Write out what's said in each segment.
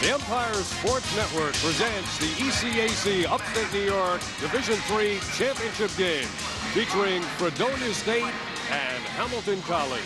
The Empire Sports Network presents the ECAC Upstate New York Division III Championship game featuring Fredonia State and Hamilton College.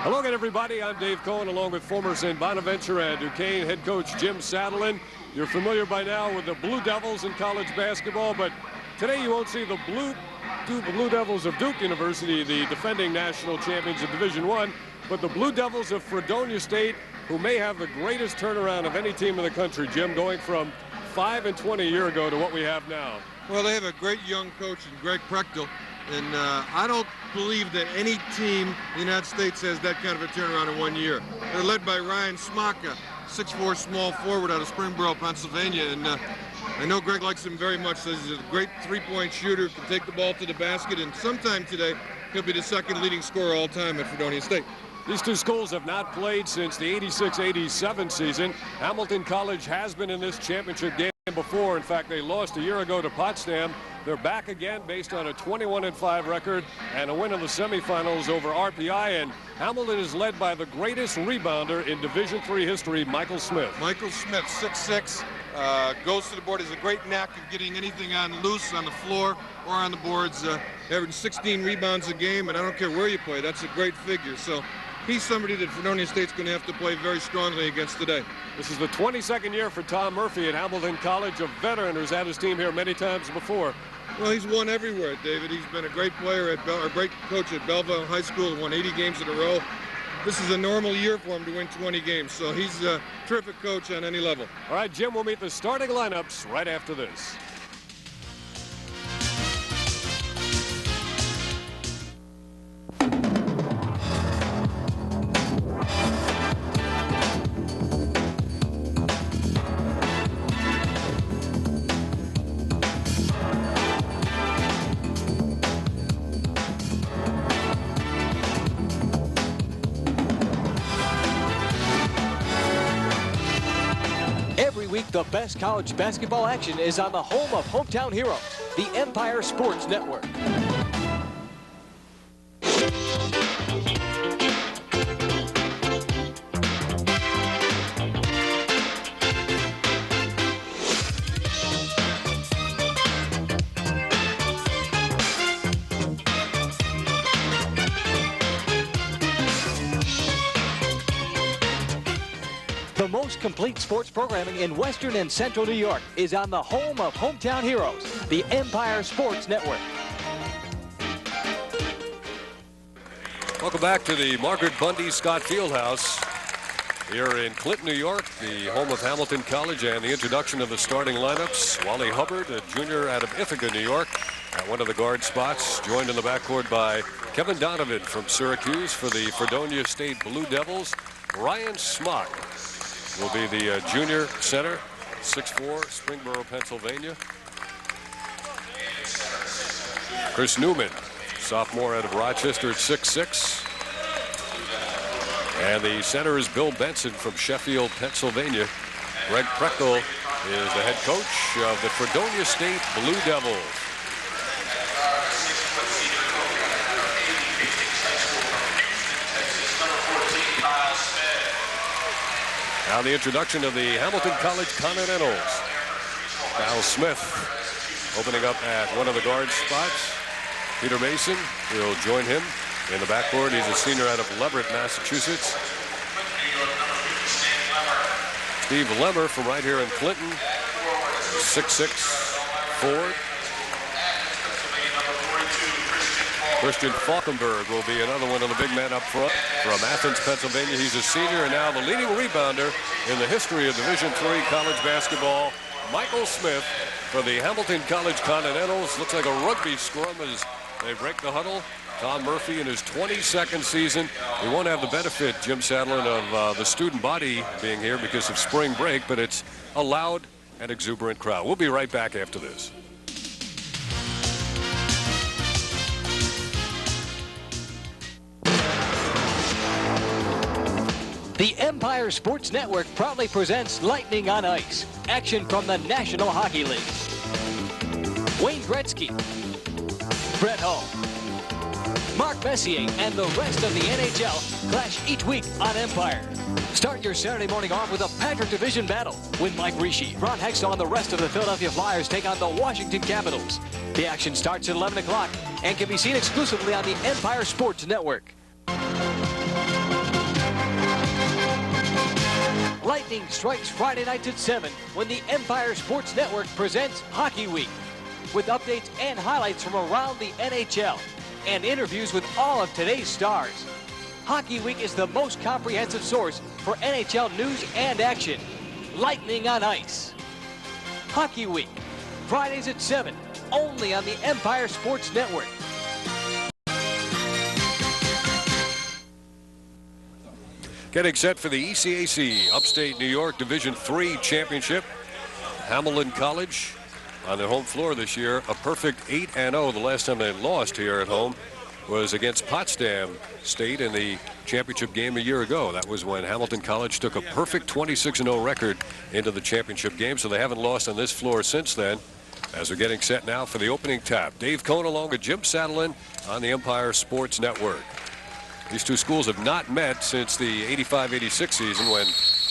Hello again, everybody. I'm Dave Cohen, along with former St. Bonaventure and Duquesne head coach Jim Saddlin. You're familiar by now with the Blue Devils in college basketball, but today you won't see the Blue Devils of Duke University, the defending national champions of Division I, but the Blue Devils of Fredonia State, who may have the greatest turnaround of any team in the country, Jim, going from 5-20 a year ago to what we have now. Well, they have a great young coach in Greg Prechtel, and I don't believe that any team in the United States has that kind of a turnaround in 1 year. They're led by Ryan Smaka, 6'4" small forward out of Springboro, Pennsylvania, and I know Greg likes him very much. Says he's a great three-point shooter, can take the ball to the basket, and sometime today he'll be the second leading scorer all time at Fredonia State. These two schools have not played since the 86-87 season. Hamilton College has been in this championship game before. In fact, they lost a year ago to Potsdam. They're back again based on a 21-5 record and a win in the semifinals over RPI. And Hamilton is led by the greatest rebounder in Division III history, Michael Smith. Michael Smith, 6'6", goes to the board. Has a great knack of getting anything on loose on the floor or on the boards. Averaging 16 rebounds a game, and I don't care where you play. That's a great figure. So he's somebody that Fredonia State's going to have to play very strongly against today. This is the 22nd year for Tom Murphy at Hamilton College, a veteran who's had his team here many times before. Well, he's won everywhere, David. He's been a great player a great coach at Belleville High School, won 80 games in a row. This is a normal year for him to win 20 games, so he's a terrific coach on any level. All right, Jim, we'll meet the starting lineups right after this. Every week, the best college basketball action is on the home of hometown heroes, the Empire Sports Network. The most complete sports programming in Western and Central New York is on the home of hometown heroes, the Empire Sports Network. Welcome back to the Margaret Bundy Scott Fieldhouse here in Clinton, New York, the home of Hamilton College, and the introduction of the starting lineups. Wally Hubbard, a junior out of Ithaca, New York, at one of the guard spots, joined in the backcourt by Kevin Donovan from Syracuse for the Fredonia State Blue Devils. Ryan Smock will be the junior center, 6'4", Springboro, Pennsylvania. Chris Newman, sophomore out of Rochester at 6'6". And the center is Bill Benson from Sheffield, Pennsylvania. Greg Prechtel is the head coach of the Fredonia State Blue Devils. Now the introduction of the Hamilton College Continentals. Kyle Smith opening up at one of the guard spots. Peter Mason will join him in the backcourt. He's a senior out of Leverett, Massachusetts. Steve Lemmer from right here in Clinton, 6'6" forward. Christian Falkenberg will be another one of the big men up front from Athens, Pennsylvania. He's a senior and now the leading rebounder in the history of Division III college basketball. Michael Smith for the Hamilton College Continentals. Looks like a rugby scrum as they break the huddle. Tom Murphy in his 22nd season. We won't have the benefit, Jim Saddlin, of the student body being here because of spring break, but it's a loud and exuberant crowd. We'll be right back after this. The Empire Sports Network proudly presents Lightning on Ice, action from the National Hockey League. Wayne Gretzky, Brett Hull, Mark Messier and the rest of the NHL clash each week on Empire. Start your Saturday morning off with a Patrick Division battle with Mike Rishi, Ron Hextall, and the rest of the Philadelphia Flyers take on the Washington Capitals. The action starts at 11 o'clock and can be seen exclusively on the Empire Sports Network. Lightning strikes Friday nights at 7 when the Empire Sports Network presents Hockey Week with updates and highlights from around the NHL and interviews with all of today's stars. Hockey Week is the most comprehensive source for NHL news and action. Lightning on Ice. Hockey Week, Fridays at 7, only on the Empire Sports Network. Getting set for the ECAC Upstate New York Division III Championship. Hamilton College on their home floor this year, a perfect 8-0. The last time they lost here at home was against Potsdam State in the championship game a year ago. That was when Hamilton College took a perfect 26-0 record into the championship game, so they haven't lost on this floor since then. As they're getting set now for the opening tap, Dave Cohn along with Jim Saddlein on the Empire Sports Network. These two schools have not met since the 85-86 season when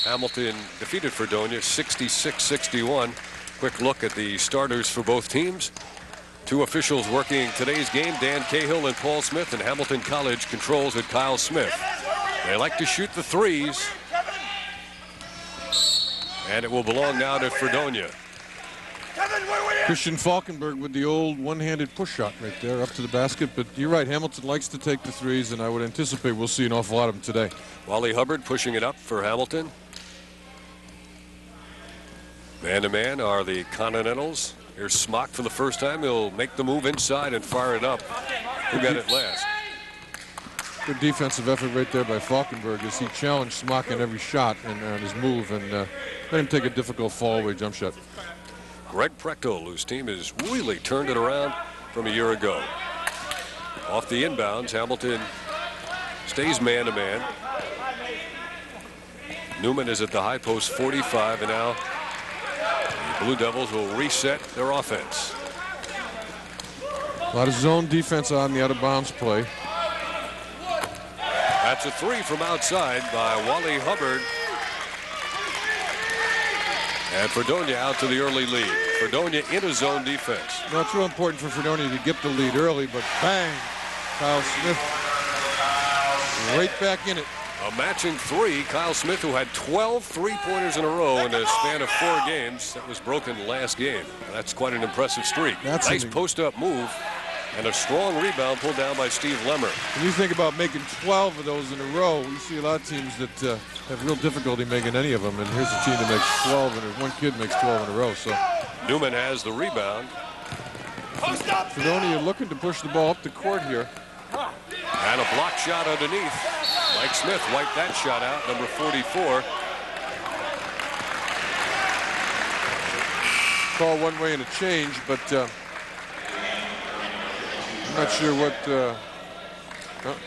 Hamilton defeated Fredonia 66-61. Quick look at the starters for both teams. Two officials working today's game, Dan Cahill and Paul Smith, and Hamilton College controls with Kyle Smith. They like to shoot the threes. And it will belong now to Fredonia. Christian Falkenberg with the old one-handed push shot right there up to the basket. But you're right, Hamilton likes to take the threes, and I would anticipate we'll see an awful lot of them today. Wally Hubbard pushing it up for Hamilton. Man-to-man are the Continentals. Here's Smock for the first time. He'll make the move inside and fire it up. Who got it last? Good defensive effort right there by Falkenberg as he challenged Smock on every shot and on his move and let him take a difficult fall-away jump shot. Greg Prechtel, whose team has really turned it around from a year ago. Off the inbounds, Hamilton stays man-to-man. Newman is at the high post 45, and now the Blue Devils will reset their offense. A lot of zone defense on the out-of-bounds play. That's a three from outside by Wally Hubbard. And Fredonia out to the early lead. Fredonia in a zone defense. Now, it's real important for Fredonia to get the lead early, but bang, Kyle Smith right back in it. A matching three. Kyle Smith, who had 12 three-pointers in a row in a span of 4 games. That was broken last game. That's quite an impressive streak. That's nice post-up move and a strong rebound pulled down by Steve Lemmer. When you think about making 12 of those in a row, we see a lot of teams that have real difficulty making any of them. And here's a team that makes 12, and one kid makes 12 in a row. So Newman has the rebound. Fredonia looking to push the ball up the court here. And a block shot underneath. Mike Smith wiped that shot out, number 44. Call one way and a change, but I'm not sure what.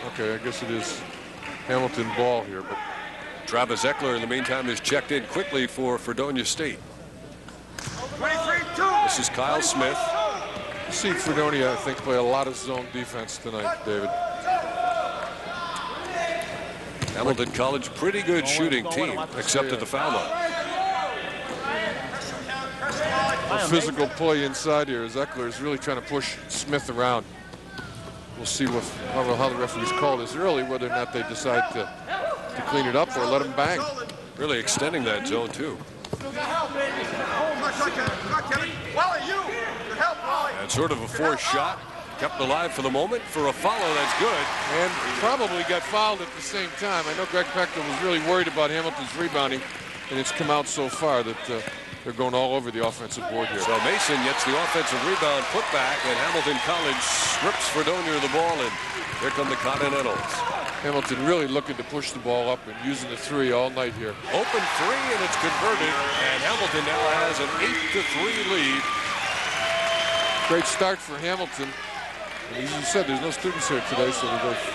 Okay, I guess it is Hamilton ball here. But Travis Eckler, in the meantime, has checked in quickly for Fredonia State. This is Kyle Smith. You see Fredonia, I think, play a lot of zone defense tonight, David. Hamilton College, pretty good shooting team, except at the foul line. A physical play inside here as Eckler is really trying to push Smith around. We'll see how the referees call this early, whether or not they decide to clean it up or let him bang. Really extending that zone, too. And sort of a forced shot. Kept alive for the moment for a follow. That's good. And probably got fouled at the same time. I know Greg Prechtel was really worried about Hamilton's rebounding, and it's come out so far that they're going all over the offensive board here. So Mason gets the offensive rebound put back, and Hamilton College strips Fredonia of the ball, and here come the Continentals. Hamilton really looking to push the ball up and using the three all night here. Open three, and it's converted, and Hamilton now has an 8-3 lead. Great start for Hamilton. And as you said, there's no students here today, so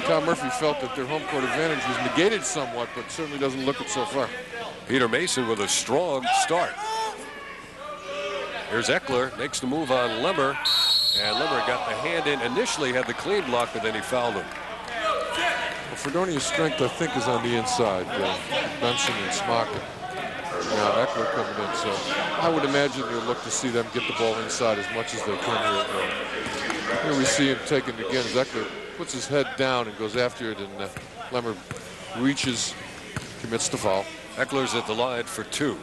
Tom Murphy felt that their home court advantage was negated somewhat, but certainly doesn't look it so far. Peter Mason with a strong start. Here's Eckler, makes the move on Lemmer, And Limmer got the hand in. Initially had the clean block, but then he fouled him. Well, Fredonia's strength, I think, is on the inside. Benson and Smaka. Now Eckler coming in, so I would imagine you'll look to see them get the ball inside as much as they can here. Here we see him taking it again as Eckler puts his head down and goes after it, and Lemmer reaches, commits the foul. Eckler's at the line for 2.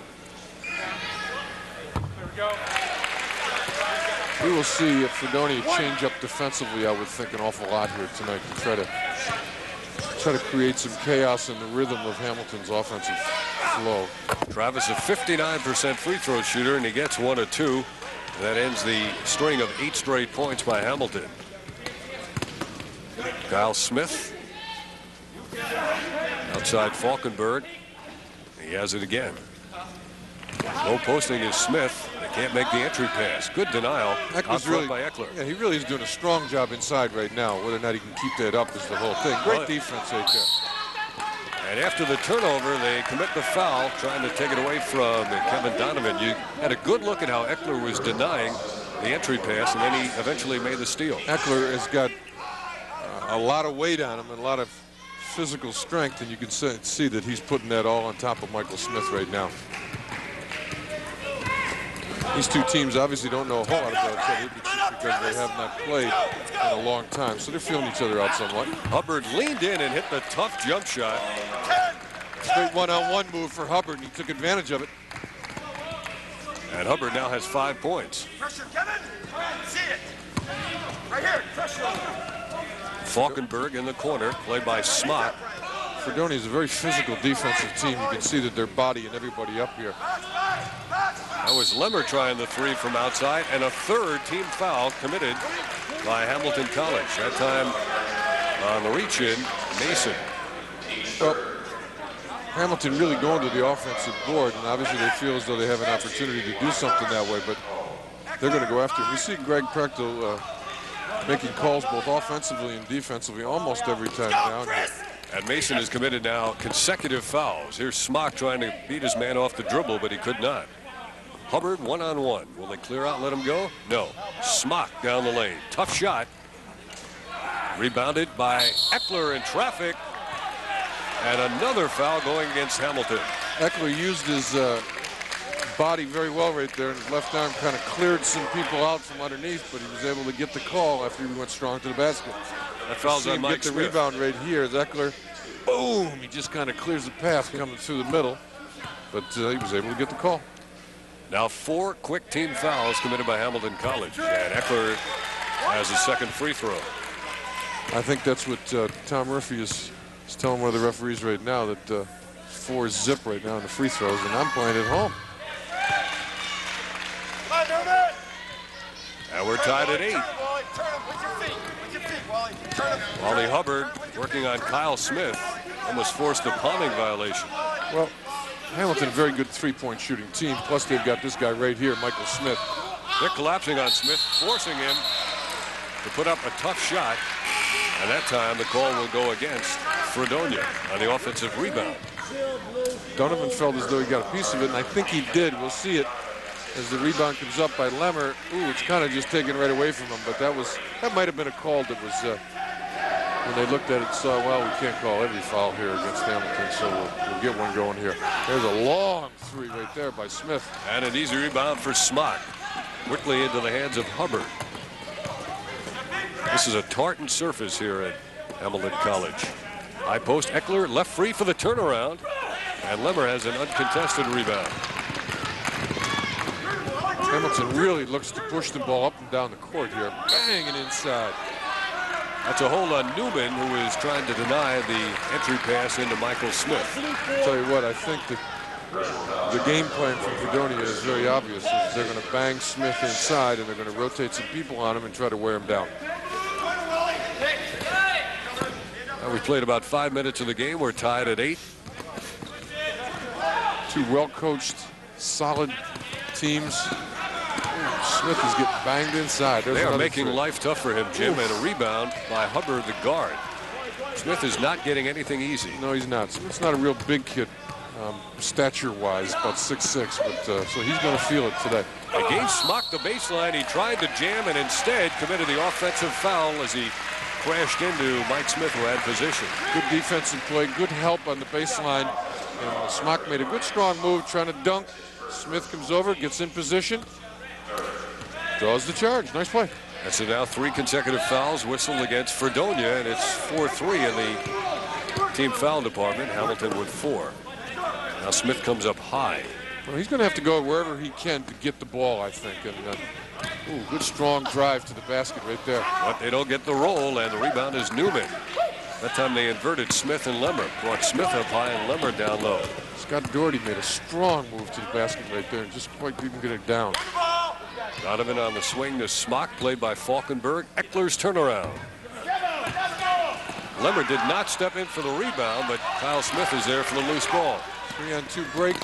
We will see Fredonia change up defensively, I would think, an awful lot here tonight to try to create some chaos in the rhythm of Hamilton's offensive flow. Travis, a 59% free throw shooter, and he gets 1 of 2. That ends the string of 8 straight points by Hamilton. Kyle Smith outside Falkenberg. He has it again. Low posting is Smith. They can't make the entry pass. Good denial. Eckler's really by Eckler. Yeah, he really is doing a strong job inside right now. Whether or not he can keep that up is the whole thing. Great defense right there. And after the turnover, they commit the foul, trying to take it away from Kevin Donovan. You had a good look at how Eckler was denying the entry pass, and then he eventually made the steal. Eckler has got a lot of weight on him and a lot of physical strength, and you can see that he's putting that all on top of Michael Smith right now. These two teams obviously don't know a whole lot about each other because they have not played in a long time, so they're feeling each other out somewhat. Hubbard leaned in and hit the tough jump shot. Straight one-on-one move for Hubbard, and he took advantage of it. And Hubbard now has 5 points. Pressure, Kevin. See it. Right here. Pressure. Falkenberg in the corner, played by Smock. Fredonia is a very physical defensive team. You can see that they're bodying everybody up here. That was Lemmer trying the 3 from outside, and a 3rd team foul committed by Hamilton College. That time on the reach-in, Mason. Well, Hamilton really going to the offensive board, and obviously they feel as though they have an opportunity to do something that way, but they're going to go after it. We see Greg Prechtel making calls both offensively and defensively almost every time down here. And Mason has committed now consecutive fouls. Here's Smock trying to beat his man off the dribble, but he could not. Hubbard one-on-one. Will they clear out and let him go? No. Smock down the lane. Tough shot. Rebounded by Eckler in traffic. And another foul going against Hamilton. Eckler used his body very well right there, and his left arm kind of cleared some people out from underneath, but he was able to get the call after he went strong to the basket. That foul's on Mike Smith. Get the rebound right here as Eckler, boom, he just kind of clears the path coming through the middle, but he was able to get the call. Now 4 quick team fouls committed by Hamilton College, and Eckler has a 2nd free throw. I think that's what Tom Murphy is telling one of the referees right now, that 4-zip right now in the free throws, and I'm playing at home. And we're tied at 8. Wally Hubbard working on Kyle Smith, almost forced a palming violation. Well, Hamilton, a very good 3-point shooting team, plus they've got this guy right here, Michael Smith. They're collapsing on Smith, forcing him to put up a tough shot, and that time the call will go against Fredonia on the offensive rebound. Donovan felt as though he got a piece of it, and I think he did. We'll see it as the rebound comes up by Lemmer. Ooh, it's kind of just taken right away from him, but that might have been a call that was, when they looked at it, saw, well, we can't call every foul here against Hamilton, so we'll get one going here. There's a long 3 right there by Smith. And an easy rebound for Smock. Quickly into the hands of Hubbard. This is a tartan surface here at Hamilton College. High post, Eckler left free for the turnaround, and Lemmer has an uncontested rebound. Hamilton really looks to push the ball up and down the court here. Bang, and inside. That's a hold on Newman, who is trying to deny the entry pass into Michael Smith. I'll tell you what, I think the game plan from Fredonia is very obvious. They're going to bang Smith inside, and they're going to rotate some people on him and try to wear him down. We played about 5 minutes of the game. We're tied at 8. 2 well-coached, solid teams. Smith is getting banged inside. They are making life tough for him, Jim, and a rebound by Hubbard, the guard. Smith is not getting anything easy. No, he's not. Smith's not a real big kid. stature-wise, about 6'6", but so he's going to feel it today. He gave Smock the baseline. He tried to jam and instead committed the offensive foul as he crashed into Mike Smith, who had position. Good defensive play, good help on the baseline. And Smock made a good, strong move trying to dunk. Smith comes over, gets in position, draws the charge. Nice play. And so now 3 consecutive fouls whistled against Fredonia, and it's 4-3 in the team foul department. Hamilton with 4. Now Smith comes up high. Well, he's going to have to go wherever he can to get the ball, I think. And good, strong drive to the basket right there. But they don't get the roll, and the rebound is Newman. That time they inverted Smith and Lemmer. Brought Smith up high and Lemmer down low. Scott Doherty made a strong move to the basket right there and just quite didn't get it down. Donovan on the swing to Smock, played by Falkenberg. Eckler's turnaround. Lemmer did not step in for the rebound, but Kyle Smith is there for the loose ball. 3-on-2 break.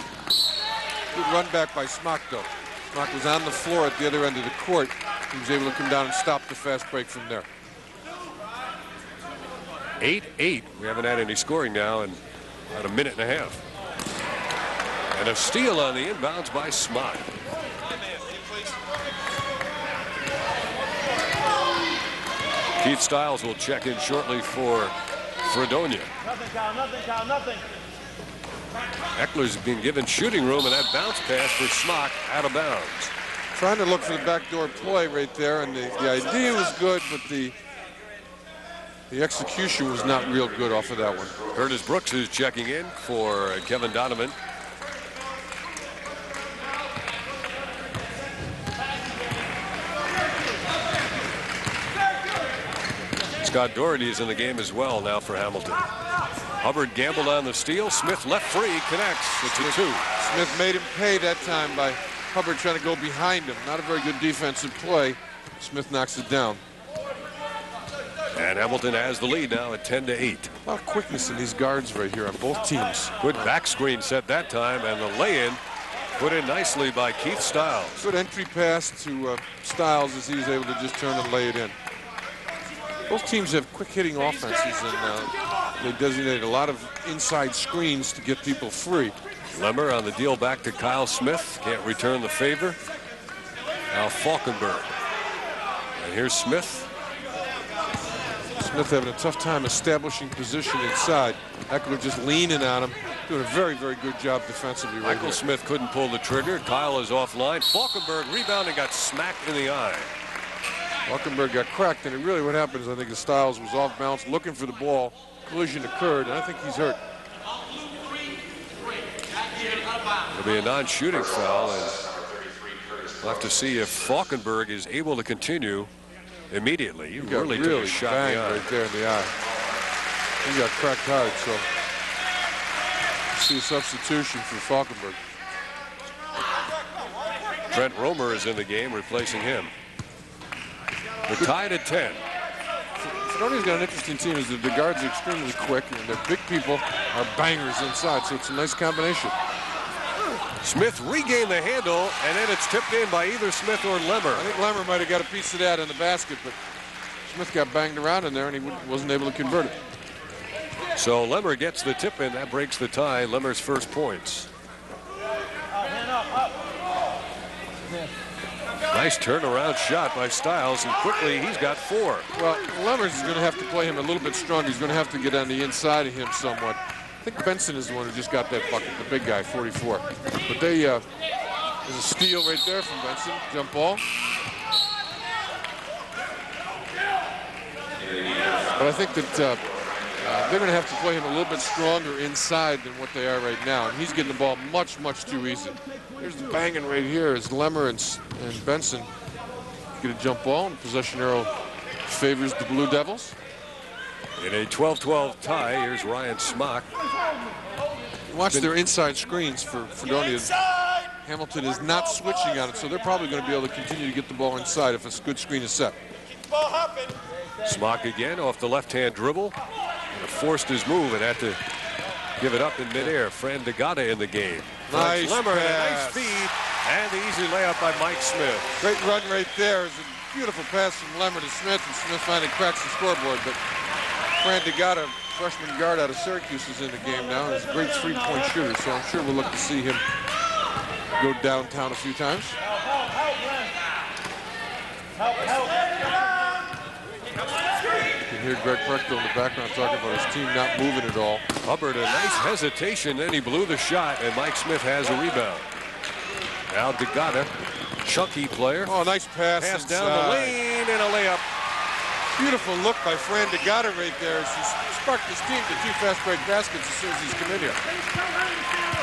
Good run back by Smock, though. Smock was on the floor at the other end of the court. He was able to come down and stop the fast break from there. 8-8. We haven't had any scoring now in about a minute and a half. And a steal on the inbounds by Smock. Keith Stiles will check in shortly for Fredonia. Nothing, Kyle, nothing, Kyle, nothing. Eckler's been given shooting room, and that bounce pass for Smock out of bounds. Trying to look for the backdoor play right there, and the idea was good, but the execution was not real good off of that one. Curtis Brooks is checking in for Kevin Donovan. Scott Doherty is in the game as well now for Hamilton. Hubbard gambled on the steal. Smith left free, connects. It's a 2. Smith made him pay that time by Hubbard trying to go behind him. Not a very good defensive play. Smith knocks it down. And Hamilton has the lead now at 10-8. A lot of quickness in these guards right here on both teams. Good back screen set that time, and the lay-in put in nicely by Keith Stiles. Good entry pass to Stiles as he was able to just turn and lay it in. Both teams have quick hitting offenses, and they designate a lot of inside screens to get people free. Lemmer on the deal back to Kyle Smith. Can't return the favor. Now Falkenberg. And here's Smith. Smith having a tough time establishing position inside. Eckler just leaning on him. Doing a very, very good job defensively right Michael Smith couldn't pull the trigger. Kyle is offline. Falkenberg rebounded, got smacked in the eye. Falkenberg got cracked, and really what happened is I think the Stiles was off balance, looking for the ball. Collision occurred, and I think he's hurt. It'll be a non-shooting foul, and we'll have to see if Falkenberg is able to continue immediately. He really took a shot in the eye. Right there in the eye. He got cracked hard, so see a substitution for Falkenberg. Trent Romer is in the game, replacing him. We're tied at 10. Fredonia's got an interesting team. Is that the guards are extremely quick, and their big people are bangers inside, so it's a nice combination. Smith regained the handle, and then it's tipped in by either Smith or Lemmer. I think Lemmer might have got a piece of that in the basket, but Smith got banged around in there, and he wasn't able to convert it. So Lemmer gets the tip in. That breaks the tie. Lemmer's first points. Nice turnaround shot by Stiles, and quickly he's got 4. Well, Lemmers is going to have to play him a little bit stronger. He's going to have to get on the inside of him somewhat. I think Benson is the one who just got that bucket, the big guy, 44. But there's a steal right there from Benson. Jump ball. But I think that they're going to have to play him a little bit stronger inside than what they are right now. And he's getting the ball much, much too easy. Here's the banging right here as Lemmer and Benson get a jump ball, and possession arrow favors the Blue Devils. In a 12-12 tie, here's Ryan Smock. Watch their inside screens for Fredonia. Hamilton is not switching on it, so they're probably going to be able to continue to get the ball inside if a good screen is set. Smock again off the left-hand dribble. And forced his move and had to give it up in midair. Fran DeGata in the game. Nice Lemmer, a pass. nice feed, and the easy layup by Mike Smith. Great run right there. It's a beautiful pass from Lemmer to Smith, and Smith finally cracks the scoreboard. But Fran DeGata freshman guard out of Syracuse, is in the game now. He's a great three-point shooter, so I'm sure we'll look to see him go downtown a few times. You can hear Greg Prechtel in the background talking about his team not moving at all. Hubbard, a nice hesitation, then he blew the shot, and Mike Smith has a rebound. Now DeGata, chunky player. Oh, nice pass. Pass down the lane and a layup. Beautiful look by Fran DeGata right there. She sparked his team to 2 fast break baskets as soon as he's come in here.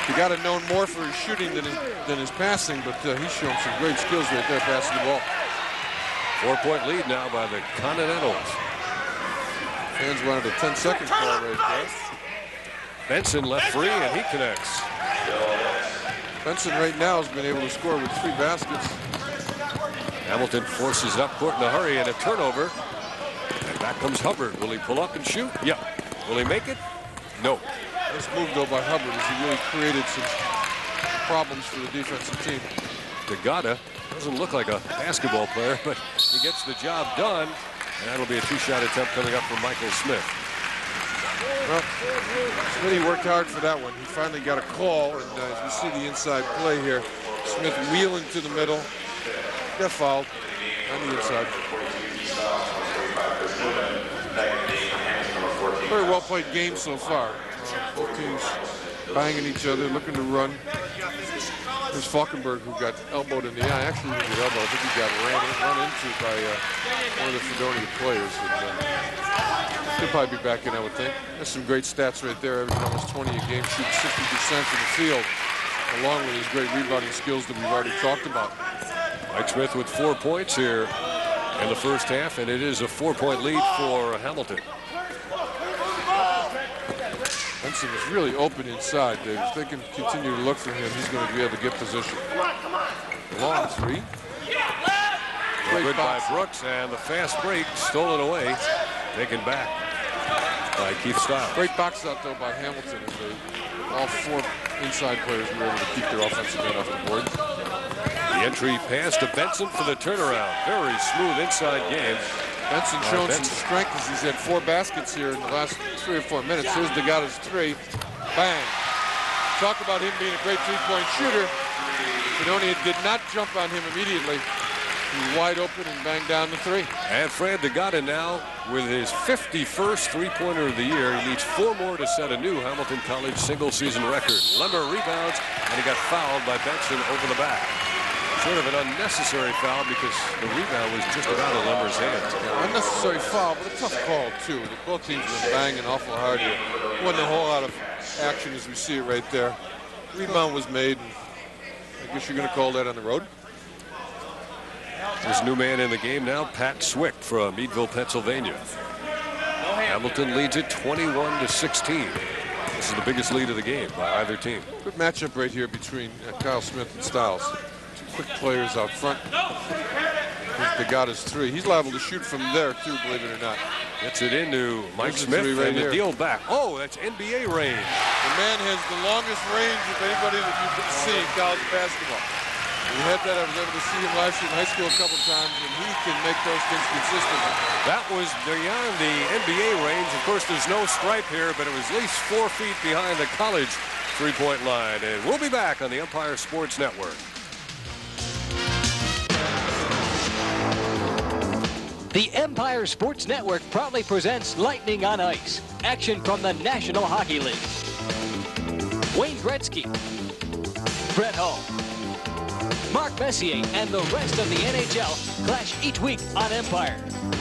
DeGata known more for his shooting than his passing, but he's shown some great skills right there passing the ball. 4-point lead now by the Continentals. Fans wanted a 10-second call right there. Benson left free, and he connects. Benson right now has been able to score with 3 baskets. Hamilton forces it up court in a hurry and a turnover. And back comes Hubbard. Will he pull up and shoot? Yeah. Will he make it? No. Nice move, though, by Hubbard as he really created some problems for the defensive team. DeGata doesn't look like a basketball player, but he gets the job done. And that'll be a 2-shot attempt coming up from Michael Smith. Well, Smitty worked hard for that one. He finally got a call, and as we see the inside play here, Smith wheeling to the middle. Got fouled on the inside. Very well played game so far. Both teams banging each other, looking to run. There's Falkenberg, who got elbowed in the eye. Actually, he didn't get elbowed. I think he got run into by one of the Fredonia players. He'll probably be back in, I would think. That's some great stats right there. Averaging almost 20 a game, shooting 60% from the field, along with his great rebounding skills that we've already talked about. Mike Smith with 4 points here in the first half, and it is a 4-point lead for Hamilton. Benson is really open inside, Dave. If they can continue to look for him, he's going to be able to get position. Long 3. Good by Brooks, and the fast break stolen away, taken back by Keith Stiles. Great box out, though, by Hamilton. As all 4 inside players were able to keep their offensive end off the board. The entry pass to Benson for the turnaround. Very smooth inside game. Benson showing some strength as he's had 4 baskets here in the last 3 or 4 minutes. Here's DeGata's 3. Bang. Talk about him being a great 3-point shooter. Fredonia did not jump on him immediately. He was wide open and banged down the 3. And Fran DeGata now with his 51st 3-pointer of the year. He needs 4 more to set a new Hamilton College single-season record. Lemmer rebounds, and he got fouled by Benson over the back. Sort of an unnecessary foul because the rebound was just about in Lemmer's hands. Yeah, unnecessary foul, but a tough call, too. Both teams have been banging awful hard here. Wasn't a whole lot of action as we see it right there. Rebound was made, and I guess you're going to call that on the road. There's a new man in the game now, Pat Swick from Meadville, Pennsylvania. Hamilton leads it 21-16. This is the biggest lead of the game by either team. Good matchup right here between Kyle Smith and Stiles. 2 quick players out front. DeGata's 3. He's liable to shoot from there, too, believe it or not. Gets it into Mike There's Smith, right and here. the deal back. Oh, that's NBA range. The man has the longest range of anybody that you can see in college basketball. We had that. I was able to see him last year in high school a couple times, and he can make those things consistently. That was beyond the NBA range. Of course, there's no stripe here, but it was at least 4 feet behind the college 3-point line. And we'll be back on the Empire Sports Network. The Empire Sports Network proudly presents Lightning on Ice, action from the National Hockey League. Wayne Gretzky, Brett Hull, Mark Messier, and the rest of the NHL clash each week on Empire.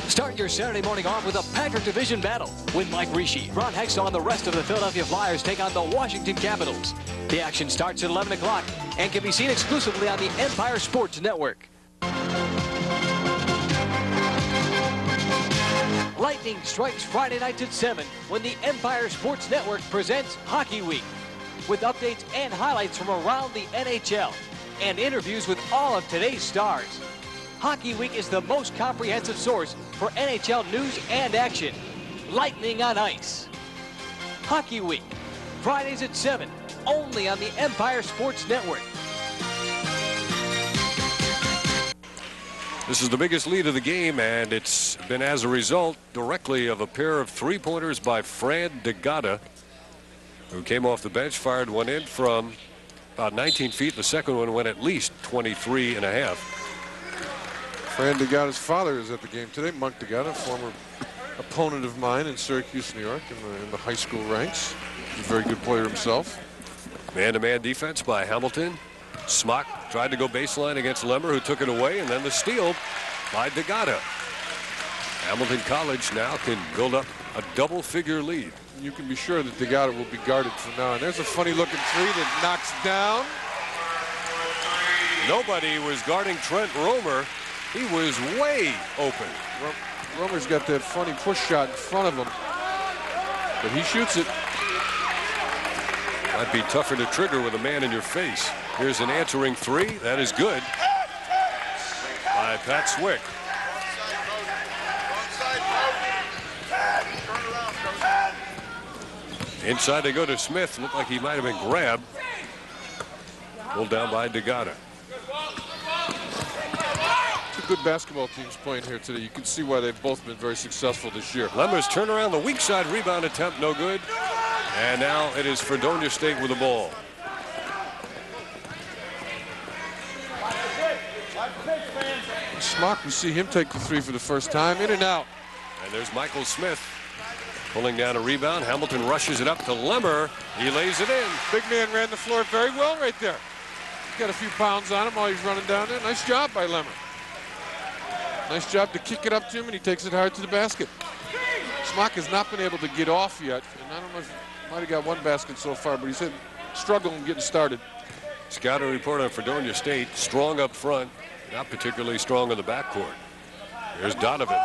Start your Saturday morning off with a Patrick Division battle with Mike Rishi, Ron Hextall, and the rest of the Philadelphia Flyers take on the Washington Capitals. The action starts at 11 o'clock and can be seen exclusively on the Empire Sports Network. Lightning strikes Friday nights at 7 when the Empire Sports Network presents Hockey Week, with updates and highlights from around the NHL and interviews with all of today's stars. Hockey Week is the most comprehensive source for NHL news and action. Lightning on Ice. Hockey Week, Fridays at 7, only on the Empire Sports Network. This is the biggest lead of the game, and it's been as a result directly of a pair of three-pointers by Fran DeGata, who came off the bench, fired one in from about 19 feet. The second one went at least 23 and a half. Fran DeGata's father is at the game today. Monk DeGata, former opponent of mine in Syracuse, New York, in the high school ranks. He's a very good player himself. Man-to-man defense by Hamilton. Smock tried to go baseline against Lemmer, who took it away, and then the steal by DeGata. Hamilton College now can build up a double-figure lead. You can be sure that DeGata will be guarded from now on. There's a funny-looking three that knocks down. Nobody was guarding Trent Romer. He was way open. Romer's got that funny push shot in front of him, but he shoots it. Might be tougher to trigger with a man in your face. Here's an answering three. That is good by Pat Swick. Inside they go to Smith. Looked like he might have been grabbed. Pulled down by DeGata. Two good basketball teams playing here today. You can see why they've both been very successful this year. Lemmer's turn around the weak side rebound attempt, no good. And now it is Fredonia State with the ball. Smock, we see him take the three for the first time, in and out. And there's Michael Smith pulling down a rebound. Hamilton rushes it up to Lemmer. He lays it in. Big man ran the floor very well right there. He's got a few pounds on him while he's running down there. Nice job by Lemmer. Nice job to kick it up to him, and he takes it hard to the basket. Smock has not been able to get off yet, and I don't know if he might have got one basket so far, but he's struggling getting started. Scouting report on Fredonia State. Strong up front, not particularly strong in the backcourt. Here's Donovan.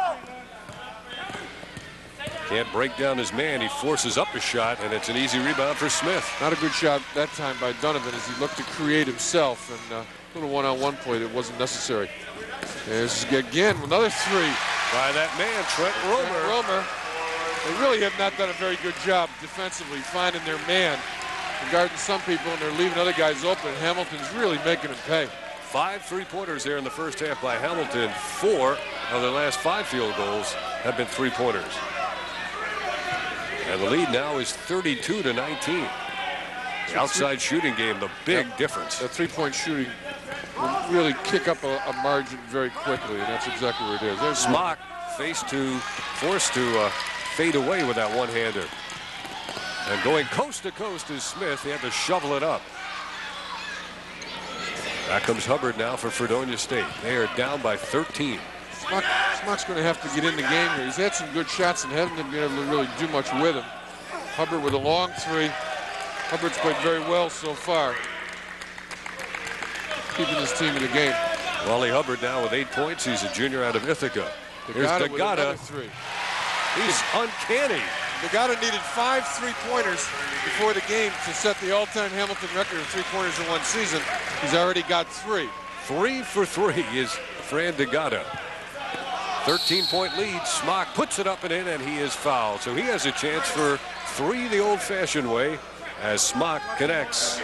Can't break down his man. He forces up a shot, and it's an easy rebound for Smith. Not a good shot that time by Donovan as he looked to create himself, and a little one-on-one play that wasn't necessary. There's again another three by that man, Trent Romer. They really have not done a very good job defensively finding their man, guarding some people, and they're leaving other guys open. Hamilton's really making them pay. 5 three-pointers there in the first half by Hamilton. 4 of their last 5 field goals have been three-pointers. And the lead now is 32-19. The outside shooting game, the big difference. That three-point shooting will really kick up a margin very quickly, and that's exactly where it is. There's Smock forced to fade away with that one-hander. And going coast to coast is Smith. He had to shovel it up. Back comes Hubbard now for Fredonia State. They are down by 13. Smock's going to have to get in the game here. He's had some good shots and hasn't been able to really do much with him. Hubbard with a long three. Hubbard's played very well so far, keeping his team in the game. Wally Hubbard now with 8 points. He's a junior out of Ithaca. Here's DeGata. He's uncanny. DeGata needed 5 three-pointers before the game to set the all-time Hamilton record of three-pointers in one season. He's already got 3. 3 for 3 is Fran DeGata. 13-point lead. Smock puts it up and in, and he is fouled. So he has a chance for 3 the old-fashioned way as Smock connects.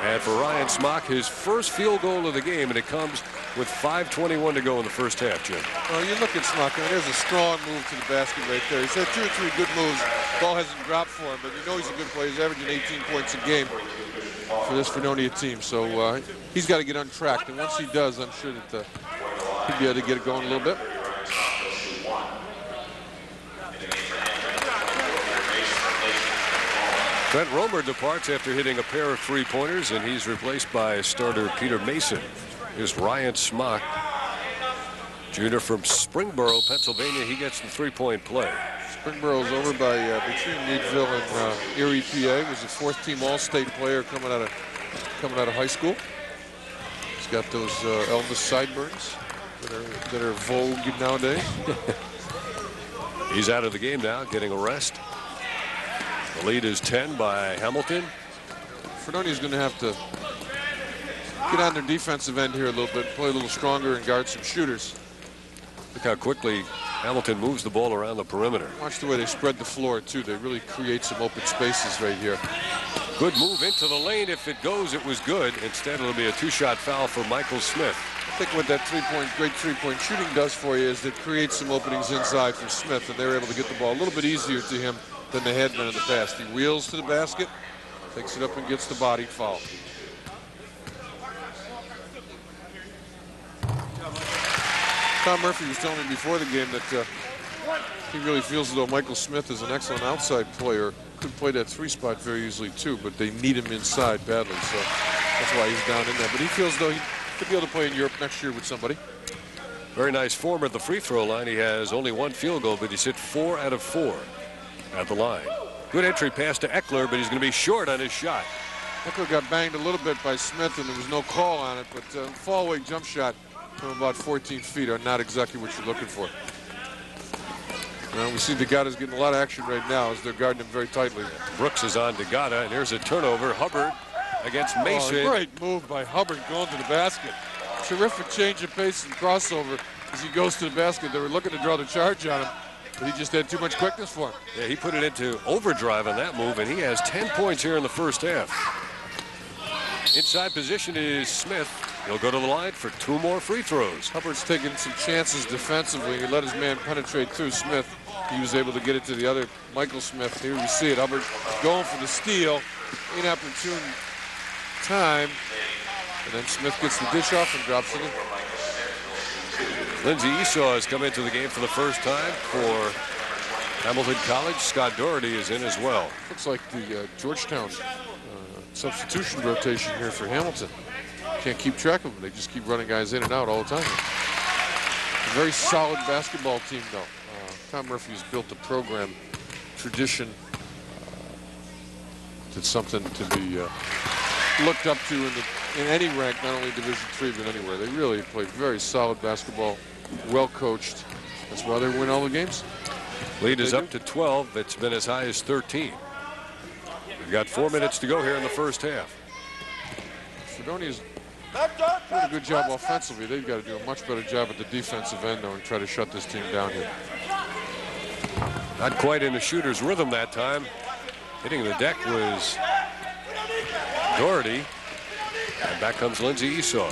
And for Ryan Smock, his first field goal of the game, and it comes with 5:21 to go in the first half, Jim. Well, you look at Smock, and there's a strong move to the basket right there. He's had 2 or 3 good moves. Ball hasn't dropped for him, but you know he's a good player. He's averaging 18 points a game for this Fredonia team. So he's got to get untracked, and once he does, I'm sure that he'll be able to get it going a little bit. Trent Romer departs after hitting a pair of three-pointers, and he's replaced by starter Peter Mason. Here's Ryan Smock, junior from Springboro, Pennsylvania. He gets the three-point play. Springboro's over by between Meadville and Erie, PA. Was a 4th-team All-State player coming out of high school. He's got those Elvis sideburns that are vogue nowadays. He's out of the game now, getting a rest. The lead is 10 by Hamilton. Fredonia's going to have to get on their defensive end here a little bit, play a little stronger, and guard some shooters. Look how quickly Hamilton moves the ball around the perimeter. Watch the way they spread the floor, too. They really create some open spaces right here. Good move into the lane. If it goes, it was good. Instead, it'll be a two-shot foul for Michael Smith. I think what that great three-point shooting does for you is it creates some openings inside for Smith, and they're able to get the ball a little bit easier to him than they had been in the past. He wheels to the basket, takes it up and gets the body foul. Tom Murphy was telling me before the game that he really feels as though Michael Smith is an excellent outside player. Could play that three spot very easily too, but they need him inside badly, so that's why he's down in there. But he feels as though he could be able to play in Europe next year with somebody. Very nice form at the free throw line. He has only one field goal, but he's hit 4 out of 4 at the line. Good entry pass to Eckler, but he's going to be short on his shot. Eckler got banged a little bit by Smith, and there was no call on it, but fall away jump shot from about 14 feet are not exactly what you're looking for. We see DeGatta's getting a lot of action right now as they're guarding him very tightly. Brooks is on DeGatta, and here's a turnover. Hubbard against Mason. Great move by Hubbard going to the basket. Terrific change of pace and crossover as he goes to the basket. They were looking to draw the charge on him, but he just had too much quickness for him. Yeah, he put it into overdrive on that move, and he has 10 points here in the first half. Inside position is Smith. He'll go to the line for 2 more free throws. Hubbard's taking some chances defensively. He let his man penetrate through Smith. He was able to get it to the other Michael Smith. Here we see it. Hubbard going for the steal. Inopportune time. And then Smith gets the dish off and drops it in. Lindsey Esau has come into the game for the first time for Hamilton College. Scott Doherty is in as well. Looks like the Georgetown substitution rotation here for Hamilton. Can't keep track of them. They just keep running guys in and out all the time. A very solid basketball team, though. Tom Murphy's built a program tradition that's something to be looked up to in any rank, not only Division III, but anywhere. They really play very solid basketball, well coached. That's why they win all the games. Lead is up to 12. It's been as high as 13. We've got 4 minutes to go here in the first half. Fredonia's doing a good job offensively. They've got to do a much better job at the defensive end, though, and try to shut this team down here. Not quite in the shooter's rhythm that time. Hitting the deck was Doherty. And back comes Lindsey Esau.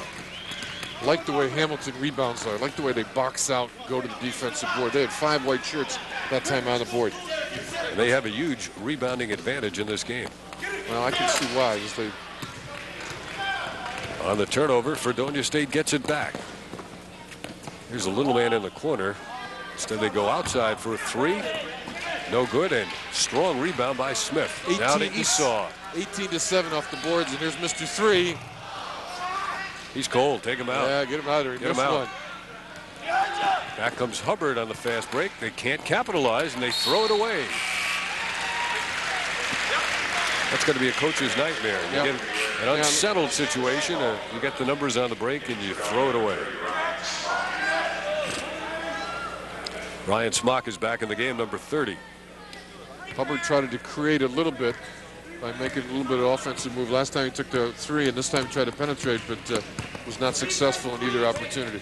Like the way Hamilton rebounds are. Like the way they box out, go to the defensive board. They had 5 white shirts that time on the board. And they have a huge rebounding advantage in this game. Well, I can see why. On the turnover, Fredonia State gets it back. Here's a little man in the corner. Instead, they go outside for a 3. No good, and strong rebound by Smith. Now to Esau. 18-7 off the boards, and here's Mr. 3. He's cold. Take him out. Yeah, get him out of there. Get him out. Back comes Hubbard on the fast break. They can't capitalize, and they throw it away. That's going to be a coach's nightmare. You get an unsettled situation, you get the numbers on the break, and you throw it away. Ryan Smock is back in the game, number 30. Hubbard tried to create a little bit by making a little bit of offensive move. Last time he took the 3, and this time he tried to penetrate, but was not successful in either opportunity.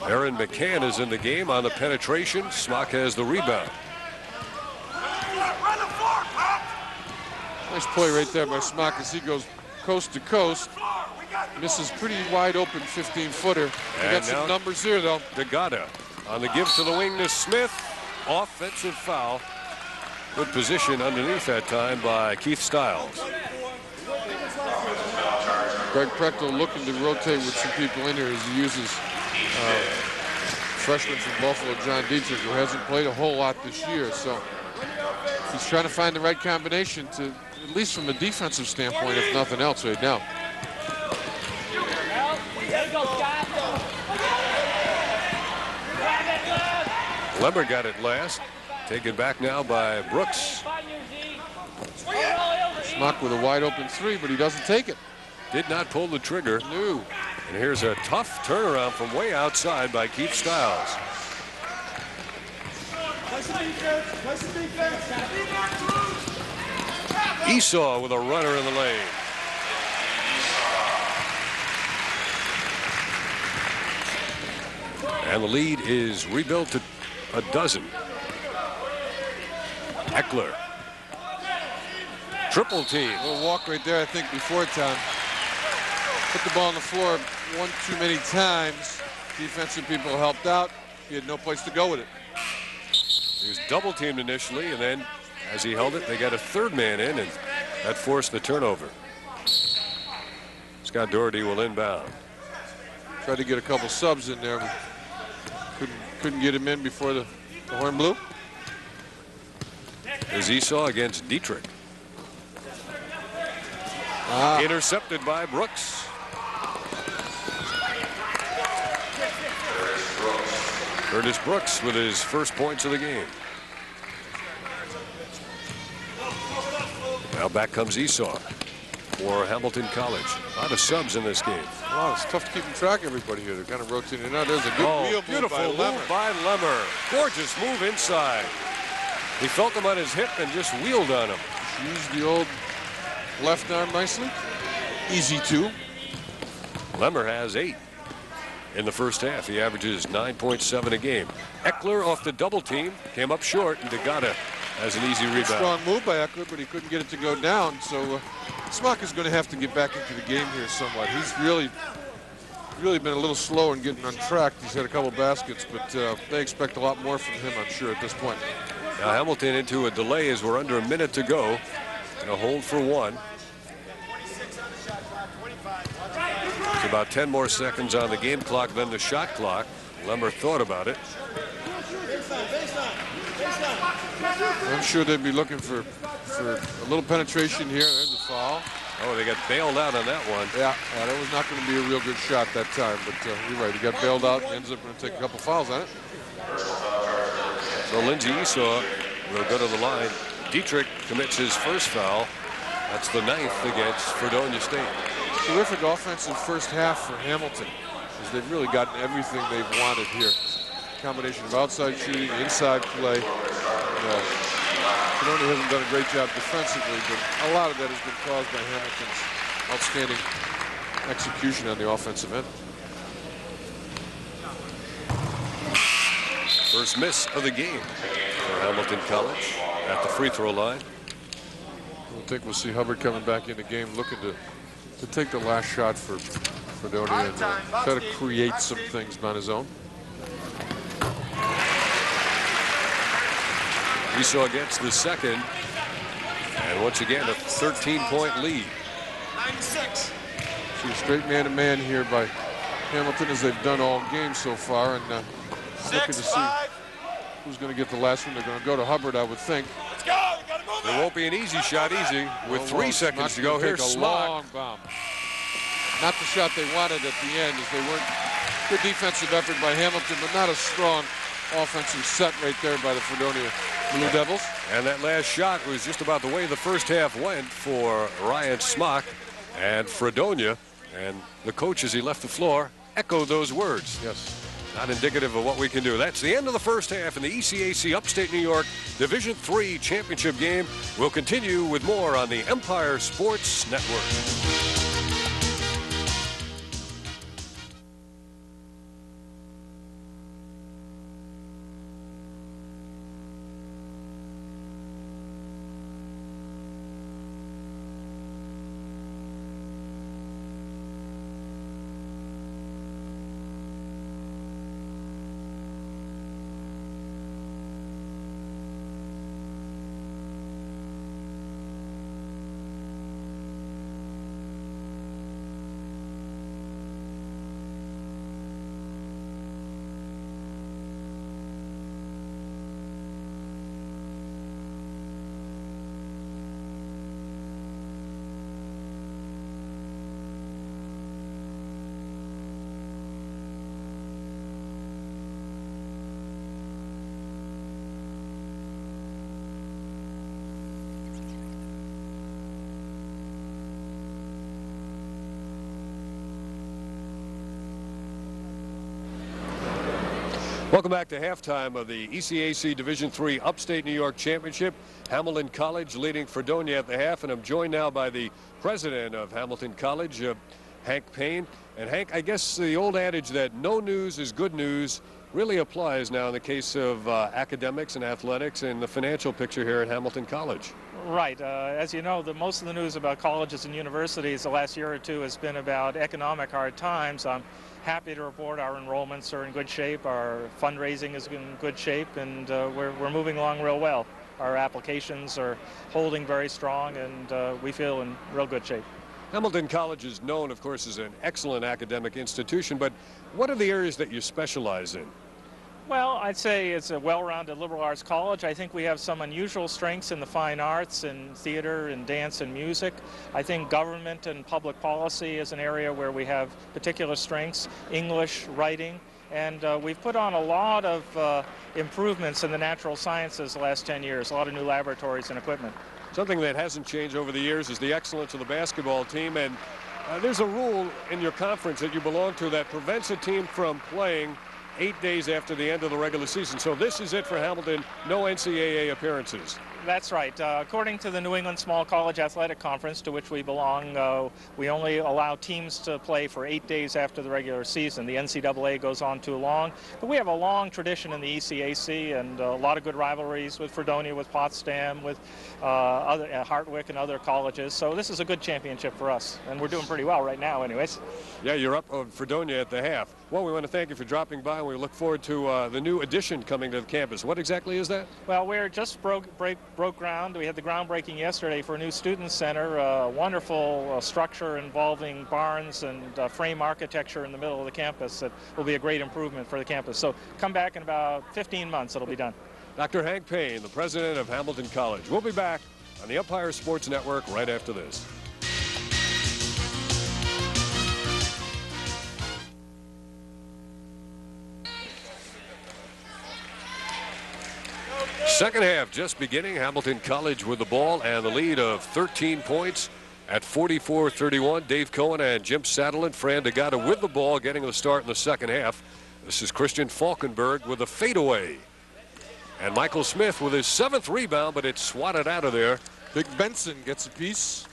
Aaron McCann is in the game on the penetration. Smock has the rebound. Nice play right there by Smock as he goes coast to coast. Misses pretty wide open 15-footer. He got some numbers here, though. DeGatta on the give to the wing to Smith. Offensive foul. Good position underneath that time by Keith Stiles. Greg Prechtel looking to rotate with some people in here as he uses freshman from Buffalo, John Dietrich, who hasn't played a whole lot this year. So he's trying to find the right combination to, at least from a defensive standpoint, if nothing else right now. Lemmer got it last. Taken back now by Brooks. Smock with a wide open 3, but he doesn't take it. Did not pull the trigger. No. And here's a tough turnaround from way outside by Keith Stiles. Esau with a runner in the lane. And the lead is rebuilt to a dozen. Eckler. triple team. A little walk right there, I think, before time. Put the ball on the floor one too many times. Defensive people helped out. He had no place to go with it. He was double teamed initially, and then as he held it, they got a third man in, and that forced the turnover. Scott Doherty will inbound. Tried to get a couple subs in there, but couldn't get him in before the horn blew. As Esau against Dietrich. Intercepted by Brooks. Curtis Brooks with his first points of the game. Now back comes Esau for Hamilton College. A lot of subs in this game. Wow, it's tough to keep track of everybody here. They're kind of rotating out. There's a good wheel beautiful move by move by Lemmer. Gorgeous move inside. He felt him on his hip and just wheeled on him. Used the old left arm nicely. Easy two. Lemmer has 8 in the first half. He averages 9.7 a game. Eckler off the double team came up short, and Degata has an easy rebound. Strong move by Eckler, but he couldn't get it to go down. So Smock is going to have to get back into the game here somewhat. He's really been a little slow in getting on track. He's had a couple baskets, but they expect a lot more from him, I'm sure, at this point. Now Hamilton into a delay as we're under a minute to go. And a hold for 1. It's about 10 more seconds on the game clock than the shot clock. Lemmer thought about it. I'm sure they'd be looking for a little penetration here. There's a foul. Oh, they got bailed out on that one. Yeah, that was not going to be a real good shot that time. But you're right, he got bailed out and ends up going to take a couple fouls on it. So Lindsey Esau will go to the line. Dietrich commits his first foul. That's the 9th against Fredonia State. Terrific offensive first half for Hamilton, as they've really gotten everything they've wanted here. Combination of outside shooting, inside play. Fredonia hasn't done a great job defensively, but a lot of that has been caused by Hamilton's outstanding execution on the offensive end. First miss of the game for Hamilton College at the free throw line. I think we'll see Hubbard coming back in the game looking to take the last shot for Fredonia and try to create some things on his own. Esau gets the second, and once again a 13-point lead. 96. See a straight man-to-man here by Hamilton, as they've done all game so far, and looking to see who's going to get the last one. They're going to go to Hubbard, I would think. Let's go. We gotta move There won't be an easy shot with 3 seconds to go. Here's a Smock. long bomb. Not the shot they wanted at the end, as they weren't good defensive effort by Hamilton, but not a strong offensive set right there by the Fredonia Blue Devils. And that last shot was just about the way the first half went for Ryan Smock and Fredonia. And the coach, as he left the floor, echoed those words. Yes. Not indicative of what we can do. That's the end of the first half in the ECAC Upstate New York Division III Championship game. We'll continue with more on the Empire Sports Network. Welcome back to halftime of the ECAC Division III Upstate New York Championship. Hamilton College leading Fredonia at the half, and I'm joined now by the president of Hamilton College, Hank Payne. And Hank, I guess the old adage that no news is good news really applies now in the case of academics and athletics and the financial picture here at Hamilton College. Right. As you know, most of the news about colleges and universities the last year or two has been about economic hard times. I'm happy to report our enrollments are in good shape, our fundraising is in good shape, and we're moving along real well. Our applications are holding very strong, and we feel in real good shape. Hamilton College is known, of course, as an excellent academic institution, but what are the areas that you specialize in? Well, I'd say it's a well-rounded liberal arts college. I think we have some unusual strengths in the fine arts and theater and dance and music. I think government and public policy is an area where we have particular strengths, English, writing, and we've put on a lot of improvements in the natural sciences the last 10 years, a lot of new laboratories and equipment. Something that hasn't changed over the years is the excellence of the basketball team, and there's a rule in your conference that you belong to that prevents a team from playing 8 days after the end of the regular season. So this is it for Hamilton, no NCAA appearances. That's right. According to the New England Small College Athletic Conference, to which we belong, we only allow teams to play for 8 days after the regular season. The NCAA goes on too long. But we have a long tradition in the ECAC and a lot of good rivalries with Fredonia, with Potsdam, with Hartwick and other colleges. So this is a good championship for us, and we're doing pretty well right now anyways. Yeah, you're up on Fredonia at the half. Well, we want to thank you for dropping by, and we look forward to the new addition coming to the campus. What exactly is that? Well, we're just broke ground. We had the groundbreaking yesterday for a new student center, a wonderful structure involving barns and frame architecture in the middle of the campus that will be a great improvement for the campus. So come back in about 15 months, it'll be done. Dr. Hank Payne, the president of Hamilton College. We'll be back on the Empire Sports Network right after this. Second half just beginning. Hamilton College with the ball and the lead of 13 points at 44-31. Dave Cohen and Jim Saddleton, Fran DeGata with the ball, getting the start in the second half. This is Christian Falkenberg with a fadeaway. And Michael Smith with his 7th rebound, but it's swatted out of there. Big Benson gets a piece.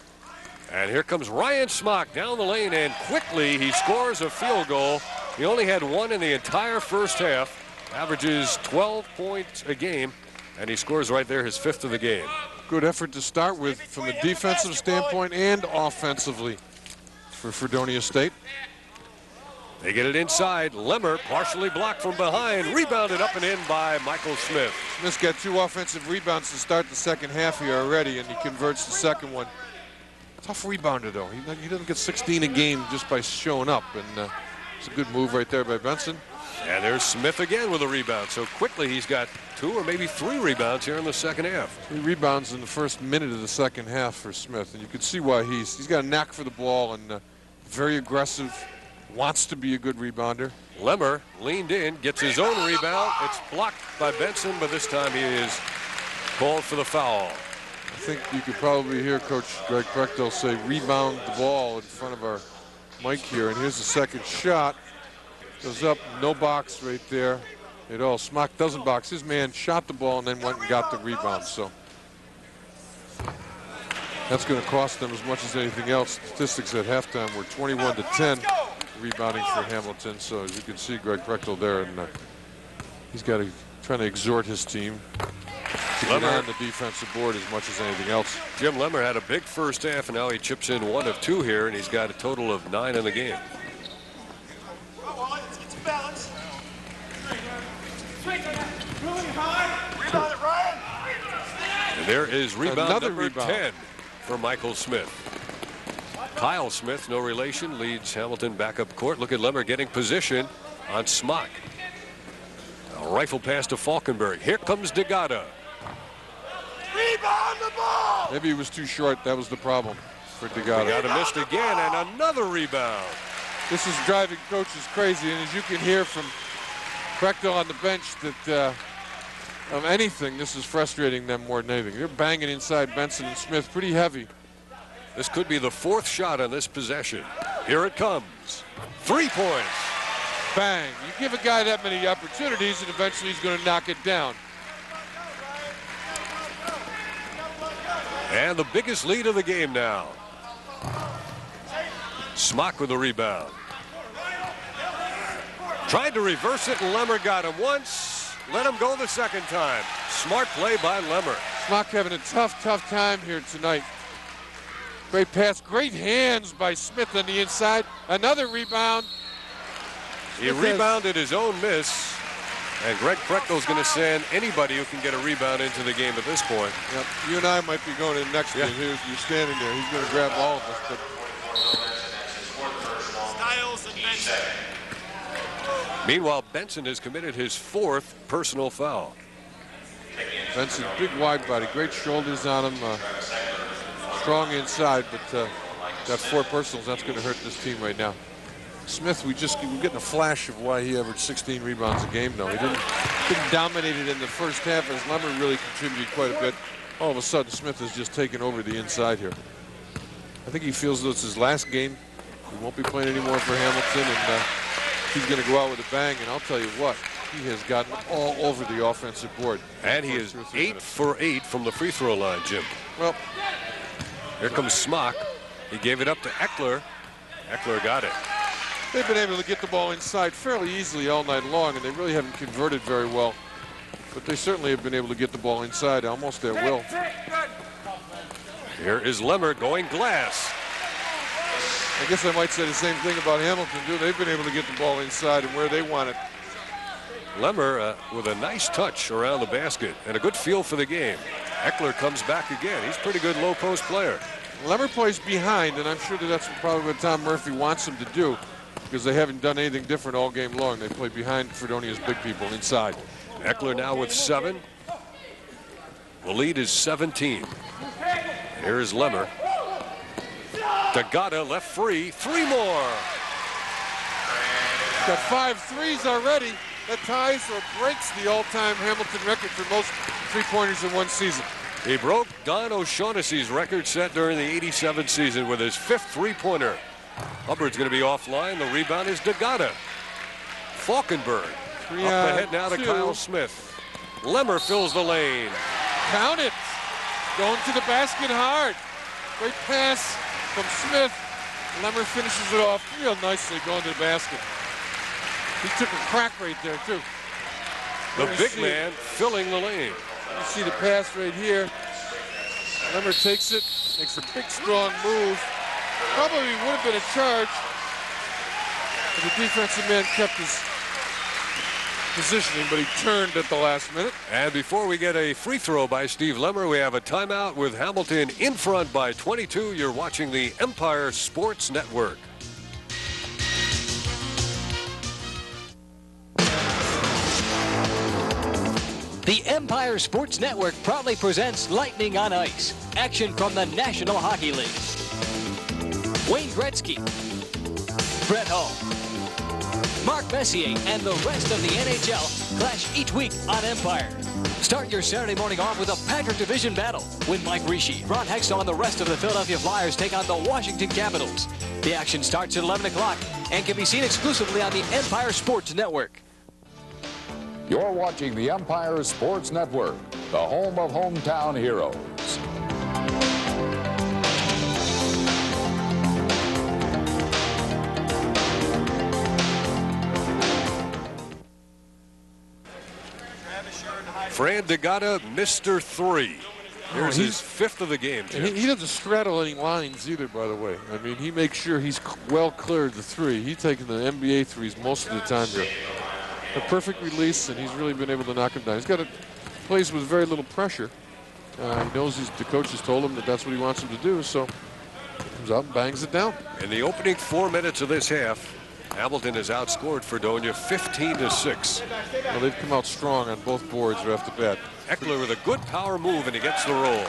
And here comes Ryan Smock down the lane, and quickly he scores a field goal. He only had one in the entire first half, averages 12 points a game. And he scores right there, his 5th of the game. Good effort to start with from a defensive standpoint and offensively for Fredonia State. They get it inside. Lemmer partially blocked from behind. Rebounded up and in by Michael Smith. Smith's got 2 offensive rebounds to start the second half here already, and he converts the second one. Tough rebounder, though. He doesn't get 16 a game just by showing up, and it's a good move right there by Benson. And there's Smith again with a rebound. So quickly he's got 2 or maybe 3 rebounds here in the second half. 3 rebounds in the first minute of the second half for Smith, and you can see why he's got a knack for the ball and very aggressive, wants to be a good rebounder. Lemmer leaned in, gets his own rebound. It's blocked by Benson, but this time he is called for the foul. I think you could probably hear Coach Greg Prechtel say rebound the ball in front of our mic here, and here's the second shot. Goes up, no box right there at all. Smock doesn't box. His man shot the ball and then went and got the rebound. So that's going to cost them as much as anything else. Statistics at halftime were 21-10 rebounding for Hamilton. So as you can see, Greg Prechtel there, and he's got to trying to exhort his team to get on the defensive board as much as anything else. Jim Lemmer had a big first half, and now he chips in 1 of 2 here, and he's got a total of 9 in the game. Balance. Rebound it, Ryan. And there is rebound Another number rebound. 10 for Michael Smith. Kyle Smith, no relation, leads Hamilton back up court. Look at Lemmer getting position on Smock. A rifle pass to Falkenberg. Here comes DeGata. Rebound the ball. Maybe he was too short. That was the problem for DeGata. DeGata missed again, and another rebound. This is driving coaches crazy, and as you can hear from Prechtel on the bench, that of anything, this is frustrating them more than anything. They're banging inside Benson and Smith pretty heavy. This could be the 4th shot on this possession. Here it comes. 3 points. Bang. You give a guy that many opportunities, and eventually he's going to knock it down. And the biggest lead of the game now. Smock with the rebound. Tried to reverse it, and Lemmer got him once. Let him go the second time. Smart play by Lemmer. Smock having a tough time here tonight. Great pass, great hands by Smith on the inside. Another rebound. He rebounded his own miss, and Greg Prechtel's going to send anybody who can get a rebound into the game at this point. Yep. You and I might be going in next game. You're standing there. He's going to grab all of us. But Styles and Benson. Meanwhile, Benson has committed his 4th personal foul. Benson, big wide body, great shoulders on him, strong inside, but got 4 personals. That's going to hurt this team right now. Smith, we're getting a flash of why he averaged 16 rebounds a game now. He didn't dominate it in the first half as Lemmer really contributed quite a bit. All of a sudden, Smith has just taken over the inside here. I think he feels that it's his last game. He won't be playing anymore for Hamilton, and he's going to go out with a bang. And I'll tell you what, he has gotten all over the offensive board. And he is 8 for 8 from the free throw line, Jim. Well, here comes Smock. He gave it up to Eckler. Eckler got it. They've been able to get the ball inside fairly easily all night long, and they really haven't converted very well. But they certainly have been able to get the ball inside almost at will. Here is Lemmer going glass. I guess I might say the same thing about Hamilton, too. They've been able to get the ball inside and where they want it. Lemmer with a nice touch around the basket and a good feel for the game. Eckler comes back again. He's a pretty good low post player. Lemmer plays behind, and I'm sure that's probably what Tom Murphy wants him to do, because they haven't done anything different all game long. They play behind Fredonia's big people inside. Eckler now with 7. The lead is 17. Here's Lemmer. Dagata left free. 3 more. Got 5 threes already. That ties or breaks the all-time Hamilton record for most three-pointers in one season. He broke Don O'Shaughnessy's record set during the '87 season with his 5th three-pointer. Hubbard's going to be offline. The rebound is Dagata. Falkenberg up ahead now to Kyle Smith. Lemmer fills the lane. Count it. Going to the basket hard. Great pass from Smith. Lemmer finishes it off real nicely going to the basket. He took a crack right there, too. The big man filling the lane. You see the pass right here. Lemmer takes it, makes a big, strong move. Probably would have been a charge, but the defensive man kept his positioning, but he turned at the last minute. And before we get a free throw by Steve Lemmer, we have a timeout with Hamilton in front by 22. You're watching the Empire Sports Network. The Empire Sports Network proudly presents Lightning on Ice, action from the National Hockey League. Wayne Gretzky, Brett Hull, Mark Messier, and the rest of the NHL clash each week on Empire. Start your Saturday morning off with a Patrick Division battle when Mike Rishi, Ron Hextall, and the rest of the Philadelphia Flyers take on the Washington Capitals. The action starts at 11 o'clock and can be seen exclusively on the Empire Sports Network. You're watching the Empire Sports Network, the home of hometown heroes. Fran Dagata, Mr. 3. Here's his 5th of the game, Jim. He doesn't straddle any lines either, by the way. I mean, he makes sure he's well cleared the 3. He's taking the NBA threes most of the time here. A perfect release, and he's really been able to knock him down. He's got plays with very little pressure. He knows the coach has told him that that's what he wants him to do, so he comes out and bangs it down. In the opening 4 minutes of this half, Hamilton has outscored Fredonia 15-6. Well, they've come out strong on both boards right off the bat. Eckler with a good power move, and he gets the roll.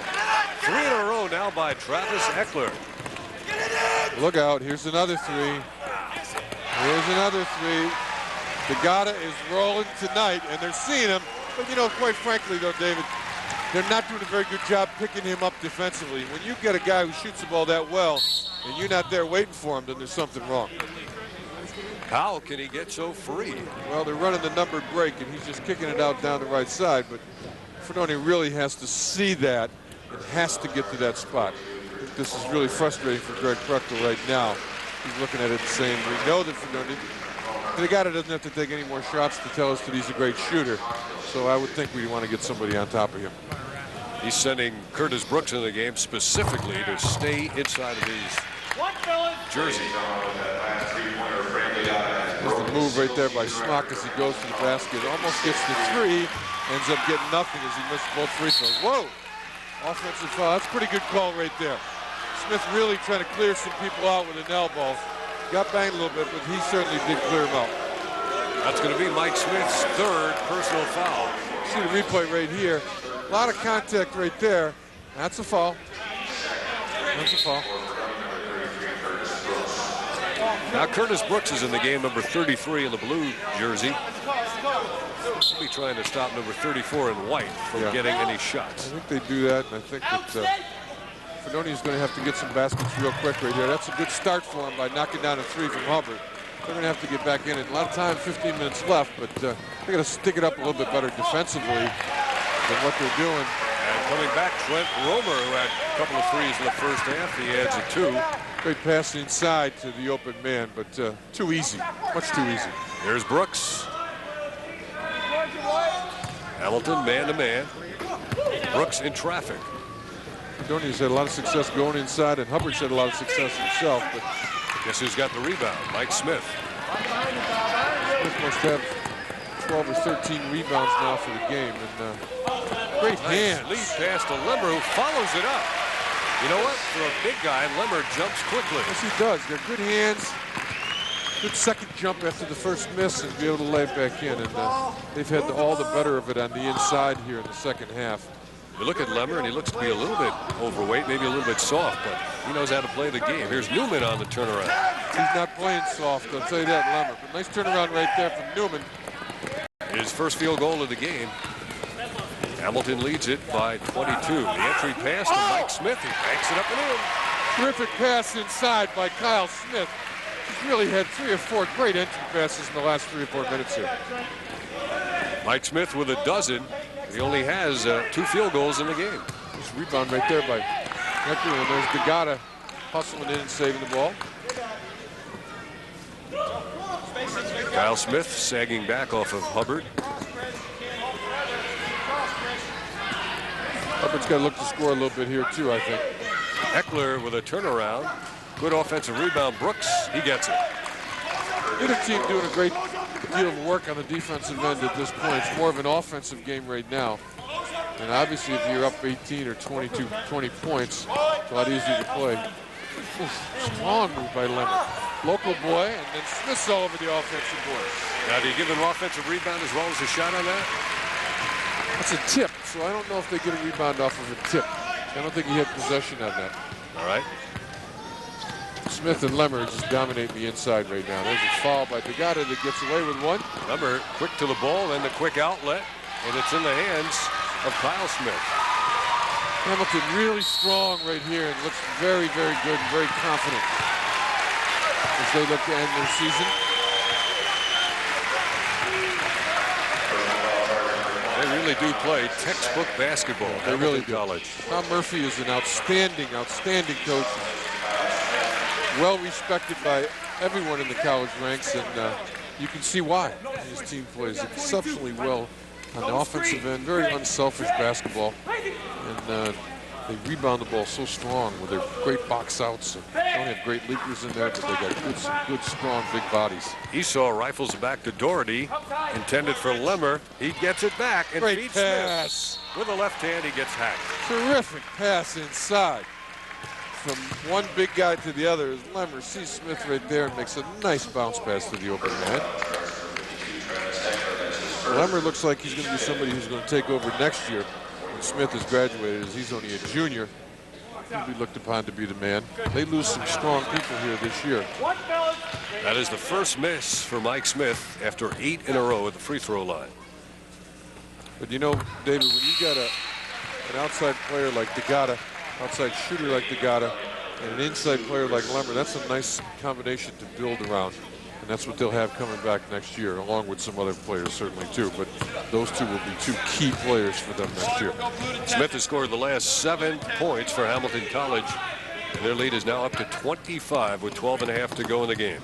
3 in a row now by Travis Eckler. Look out, here's another 3. Here's another 3. Dagata is rolling tonight, and they're seeing him. But, you know, quite frankly, though, David, they're not doing a very good job picking him up defensively. When you get a guy who shoots the ball that well, and you're not there waiting for him, then there's something wrong. How can he get so free? Well, they're running the numbered break, and he's just kicking it out down the right side. But Fredonia really has to see that and has to get to that spot. I think this is really frustrating for Greg Prechtel right now. He's looking at it saying, we know that Fredonia, Dagata doesn't have to take any more shots to tell us that he's a great shooter. So I would think we want to get somebody on top of him. He's sending Curtis Brooks into the game specifically to stay inside of his jersey. There's the move right there by Smock as he goes to the basket. Almost gets the three. Ends up getting nothing as he missed both free throws. Whoa! Offensive foul. That's a pretty good call right there. Smith really trying to clear some people out with an elbow. Got banged a little bit, but he certainly did clear him out. That's going to be Mike Smith's third personal foul. See the replay right here. A lot of contact right there. That's a foul. That's a foul. Now Curtis Brooks is in the game, number 33 in the blue jersey. He'll be trying to stop number 34 in white from getting any shots. I think they do that, and I think that Fredonia's going to have to get some baskets real quick right here. That's a good start for him by knocking down a three from Hubbard. They're going to have to get back in it. A lot of time, 15 minutes left, but they're going to stick it up a little bit better defensively than what they're doing. And coming back, Trent Romer, who had a couple of threes in the first half. He adds a two. Great pass inside to the open man, but too easy, much too easy. Here's Brooks. Hamilton man-to-man. Brooks in traffic. Fredonia's had a lot of success going inside, and Hubbard's had a lot of success himself. But guess who's got the rebound? Mike Smith. Smith must have 12 or 13 rebounds now for the game. And great hands. Lead pass to Lemmer, who follows it up. You know what? For a big guy, Lemmer jumps quickly. Yes, he does. They're good hands. Good second jump after the first miss and be able to lay it back in. And they've had all the better of it on the inside here in the second half. You look at Lemmer, and he looks to be a little bit overweight, maybe a little bit soft, but he knows how to play the game. Here's Newman on the turnaround. He's not playing soft, I'll tell you that, Lemmer. But nice turnaround right there from Newman. His first field goal of the game. Hamilton leads it by 22. The entry pass to Mike Smith. He banks it up and in. Terrific pass inside by Kyle Smith. He's really had 3 or 4 great entry passes in the last 3 or 4 minutes here. Mike Smith with a dozen. He only has 2 field goals in the game. This rebound right there by Hector, and there's Degata hustling in and saving the ball. Kyle Smith sagging back off of Hubbard. Hubbard's got to look to score a little bit here too, I think. Eckler with a turnaround. Good offensive rebound. Brooks, he gets it. Either team doing a great deal of work on the defensive end at this point. It's more of an offensive game right now. And obviously if you're up 18 or 20 points, it's a lot easier to play. Ooh, strong move by Lemmer. Local boy, and then Smith's all over the offensive board. Now, do you give an offensive rebound as well as a shot on that? That's a tip, so I don't know if they get a rebound off of a tip. I don't think he had possession on that. All right. Smith and Lemmer just dominate the inside right now. There's a foul by Degata that gets away with one. Lemmer quick to the ball, then the quick outlet, and it's in the hands of Kyle Smith. Hamilton really strong right here and looks very, very good and very confident as they look to end their season. They really do play textbook basketball. They really do. College. Tom Murphy is an outstanding coach. Well respected by everyone in the college ranks, and you can see why. His team plays exceptionally well on the offensive end, very unselfish basketball, and they rebound the ball so strong with their great box outs. And they don't have great leapers in there, but they got some good, strong, big bodies. Esau rifles back to Doherty, intended for Lemmer. He gets it back and Great feeds pass. Smith. With the left hand, he gets hacked. Terrific pass inside. From one big guy to the other as Lemmer sees Smith right there and makes a nice bounce pass to the open man. Lemmer looks like he's going to be somebody who's going to take over next year when Smith has graduated, as he's only a junior. He'll be looked upon to be the man. They lose some strong people here this year. That is the first miss for Mike Smith after 8 in a row at the free throw line. But you know, David, when you got an outside player like Degata, outside shooter like Degata, and an inside player like Lemmer, that's a nice combination to build around. And that's what they'll have coming back next year, along with some other players certainly too. But those two will be 2 key players for them next year. Smith has scored the last 7 points for Hamilton College. And their lead is now up to 25 with 12.5 to go in the game.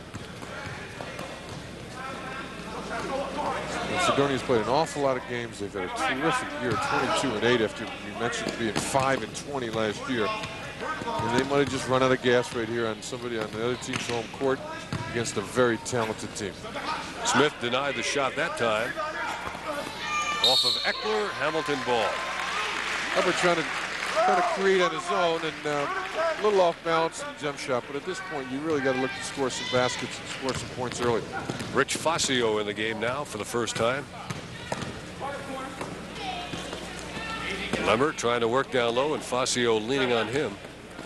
Fredonia's played an awful lot of games. They've had a terrific year, 22-8 after we mentioned being 5-20 last year. And they might have just run out of gas right here on somebody on the other team's home court against a very talented team. Smith denied the shot that time. Off of Eckler, Hamilton ball. Hubbard trying to create on his own and a little off balance in the jump shot. But at this point, you really got to look to score some baskets and score some points early. Rich Fascio in the game now for the first time. Lemmer trying to work down low and Fascio leaning on him.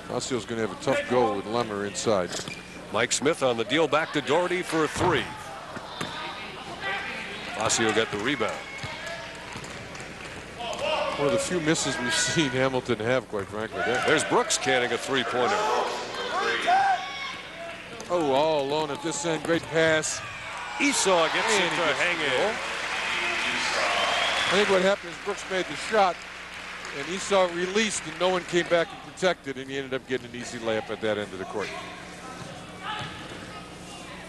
Fascio's going to have a tough go with Lemmer inside. Mike Smith on the deal back to Doherty for a three. Fascio got the rebound. One of the few misses we've seen Hamilton have, quite frankly. There's Brooks canning a three-pointer. Oh, all alone at this end. Great pass. Esau gets it to hang in. I think what happened is Brooks made the shot, and Esau released, and no one came back and protected, and he ended up getting an easy layup at that end of the court.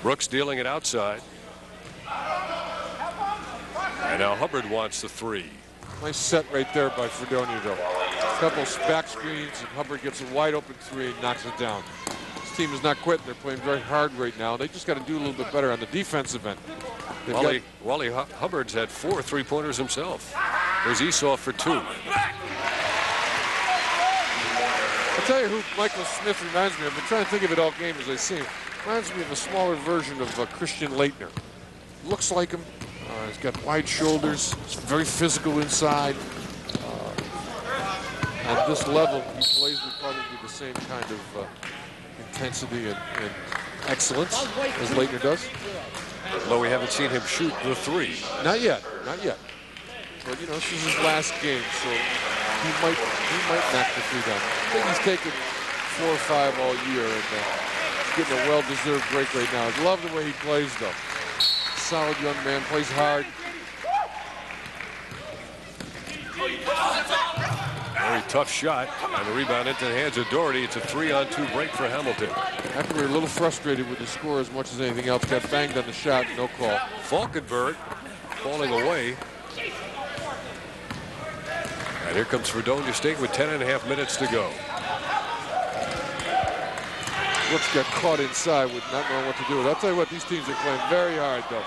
Brooks dealing it outside. And now Hubbard wants the three. Nice set right there by Fredonia, though. A couple back screens, and Hubbard gets a wide open three and knocks it down. This team is not quitting. They're playing very hard right now. They just got to do a little bit better on the defensive end. Wally Hubbard's had 4 three-pointers himself. There's Esau for 2. I'll tell you who Michael Smith reminds me of. I've been trying to think of it all game as I see him. Reminds me of a smaller version of Christian Leitner. Looks like him. He's got wide shoulders. He's very physical inside. At this level, he plays with probably the same kind of intensity and excellence as Leitner does. Although we haven't seen him shoot the three. Not yet, not yet. But you know, this is his last game, so he might knock the three down. I think he's taken 4 or 5 all year, and he's getting a well-deserved break right now. I love the way he plays, though. Solid young man, plays hard. Very tough shot, and the rebound into the hands of Doherty. It's a 3-on-2 break for Hamilton. After we were a little frustrated with the score as much as anything else, got banged on the shot, no call. Falkenberg falling away. And here comes Fredonia State with 10.5 minutes to go. Brooks got caught inside with not knowing what to do with it. I'll tell you what, these teams are playing very hard, though.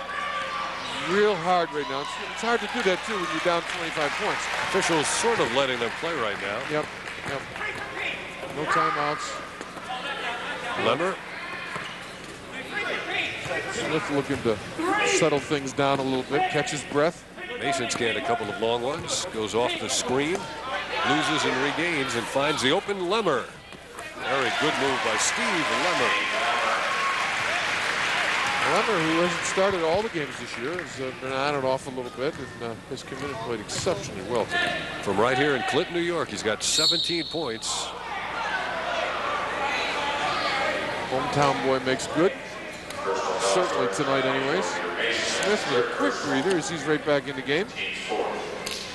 Real hard right now. It's hard to do that, too, when you're down 25 points. Officials sort of letting them play right now. Yep. No timeouts. Lemmer. Smith looking to settle things down a little bit, catch his breath. Mason scanned a couple of long ones, goes off the screen, loses and regains, and finds the open Lemmer. Very good move by Steve Lemmer. Lemmer, who hasn't started all the games this year, has been on and off a little bit, and has come in and played exceptionally well today. From right here in Clinton, New York, he's got 17 points. Hometown boy makes good. Certainly tonight anyways. Smith with a quick breather as he's right back in the game.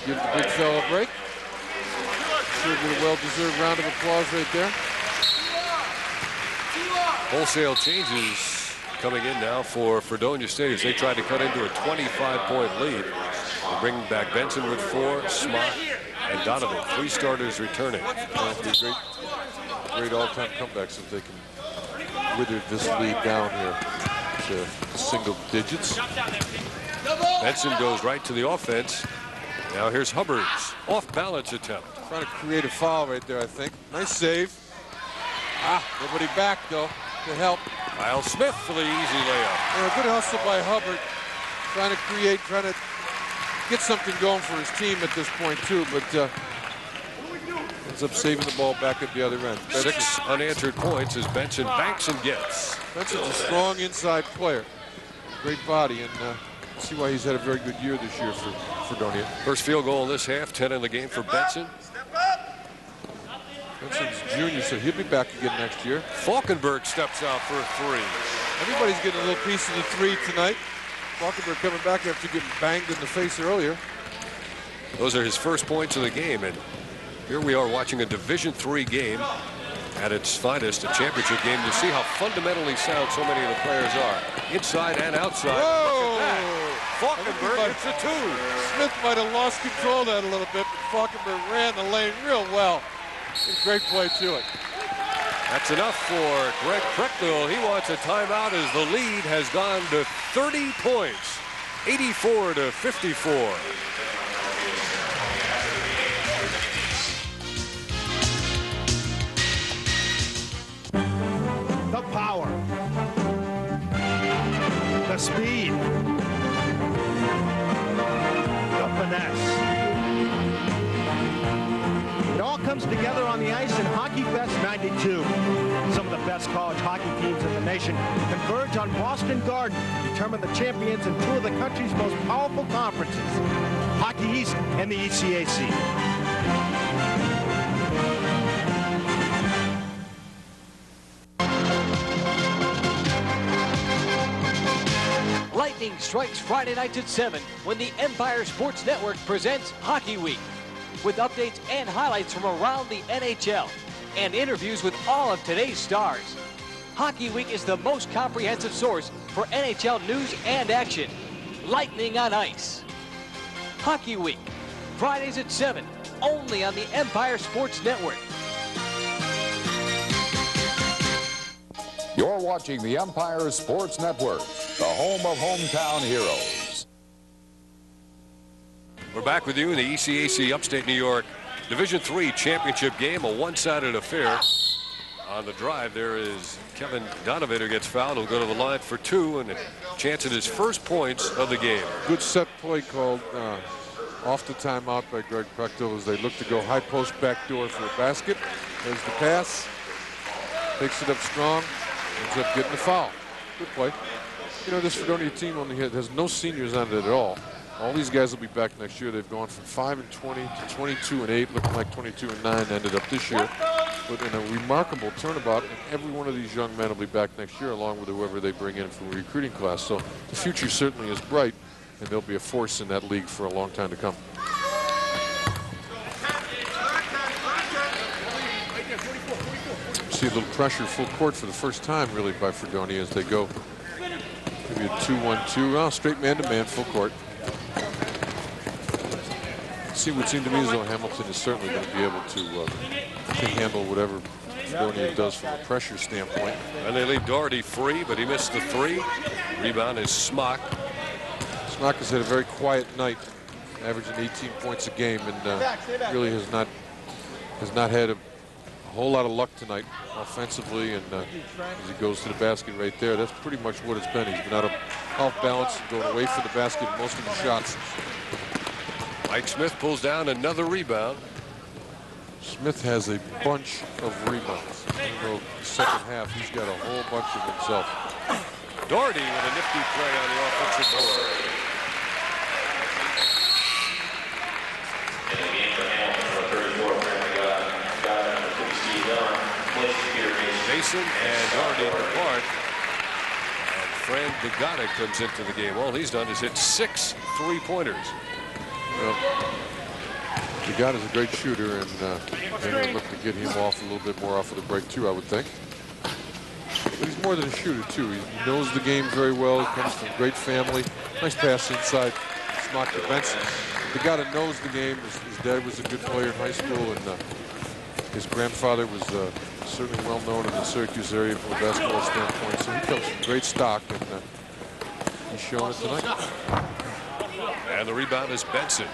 Give the big fella a break. Sure get a well-deserved round of applause right there. Wholesale changes coming in now for Fredonia State as they try to cut into a 25-point lead. They bring back Benson with 4, Smock, and Donovan. 3 starters returning. Great all-time comebacks if they can wither this lead down here to single digits. Benson goes right to the offense. Now here's Hubbard's off-balance attempt. Trying to create a foul right there, I think. Nice save. Nobody back, though, to help. Kyle Smith for the easy layup. And a good hustle by Hubbard. Trying to get something going for his team at this point, too, but ends up saving the ball back at the other end. 6 unanswered points as Benson banks and gets. Benson's a strong inside player. Great body, and see why he's had a very good year this year for Fredonia. First field goal in this half, 10 in the game for Benson. Benson's junior, so he'll be back again next year. Falkenberg steps out for a 3. Everybody's getting a little piece of the 3 tonight. Falkenberg coming back after getting banged in the face earlier. Those are his first points of the game, and here we are watching a Division III game at its finest, a championship game, to see how fundamentally sound so many of the players are, inside and outside. Whoa! Falkenberg gets a 2. Smith might have lost control of that a little bit, but Falkenberg ran the lane real well. Great play to it. That's enough for Greg Prechtel. He wants a timeout as the lead has gone to 30 points, 84-54. The power, the speed, the finesse. It all comes together on the ice in Hockey Fest 92. Some of the best college hockey teams in the nation converge on Boston Garden to determine the champions in two of the country's most powerful conferences, Hockey East and the ECAC. Lightning strikes Friday nights at 7 when the Empire Sports Network presents Hockey Week, with updates and highlights from around the NHL and interviews with all of today's stars. Hockey Week is the most comprehensive source for NHL news and action. Lightning on ice. Hockey Week, Fridays at 7, only on the Empire Sports Network. You're watching the Empire Sports Network, the home of hometown heroes. We're back with you in the ECAC Upstate New York Division III championship game, a one-sided affair. On the drive, there is Kevin Donovan, who gets fouled. He'll go to the line for 2 and a chance at his first points of the game. Good set play called off the timeout by Greg Prechtel as they look to go high post backdoor for a basket. There's the pass. Picks it up strong. Ends up getting the foul. Good play. You know, this Fredonia team only has no seniors on it at all. All these guys will be back next year. They've gone from 5-20 to 22-8, looking like 22-9 ended up this year. But in a remarkable turnabout, and every one of these young men will be back next year, along with whoever they bring in from a recruiting class. So the future certainly is bright, and they'll be a force in that league for a long time to come. See a little pressure full court for the first time, really, by Fredonia as they go. Maybe a 2-1-2. Oh, straight man-to-man, full court. See, what seemed to me as though Hamilton is certainly going to be able to handle whatever Fredonia does from a pressure standpoint. And they leave Doherty free, but he missed the 3. Rebound is Smock. Smock has had a very quiet night, averaging 18 points a game, and really has not had a whole lot of luck tonight offensively, and as he goes to the basket right there, that's pretty much what it's been. He's been out of off balance and going away from the basket in most of the shots. Mike Smith pulls down another rebound. Smith has a bunch of rebounds. So second half, he's got a whole bunch of himself. Doherty with a nifty play on the offensive board. Mason and Doherty depart. And Fran DeGata comes into the game. All he's done is hit 6 3-pointers. Well, DeGata's a great shooter, and they're going to look to get him off a little bit more off of the break, too, I would think. But he's more than a shooter, too. He knows the game very well. He comes from a great family. Nice pass inside. Smock to Benson. DeGata knows the game. His dad was a good player in high school, and his grandfather was certainly well known in the Syracuse area from a basketball standpoint. So he comes from great stock, and he's showing it tonight. And the rebound is Benson.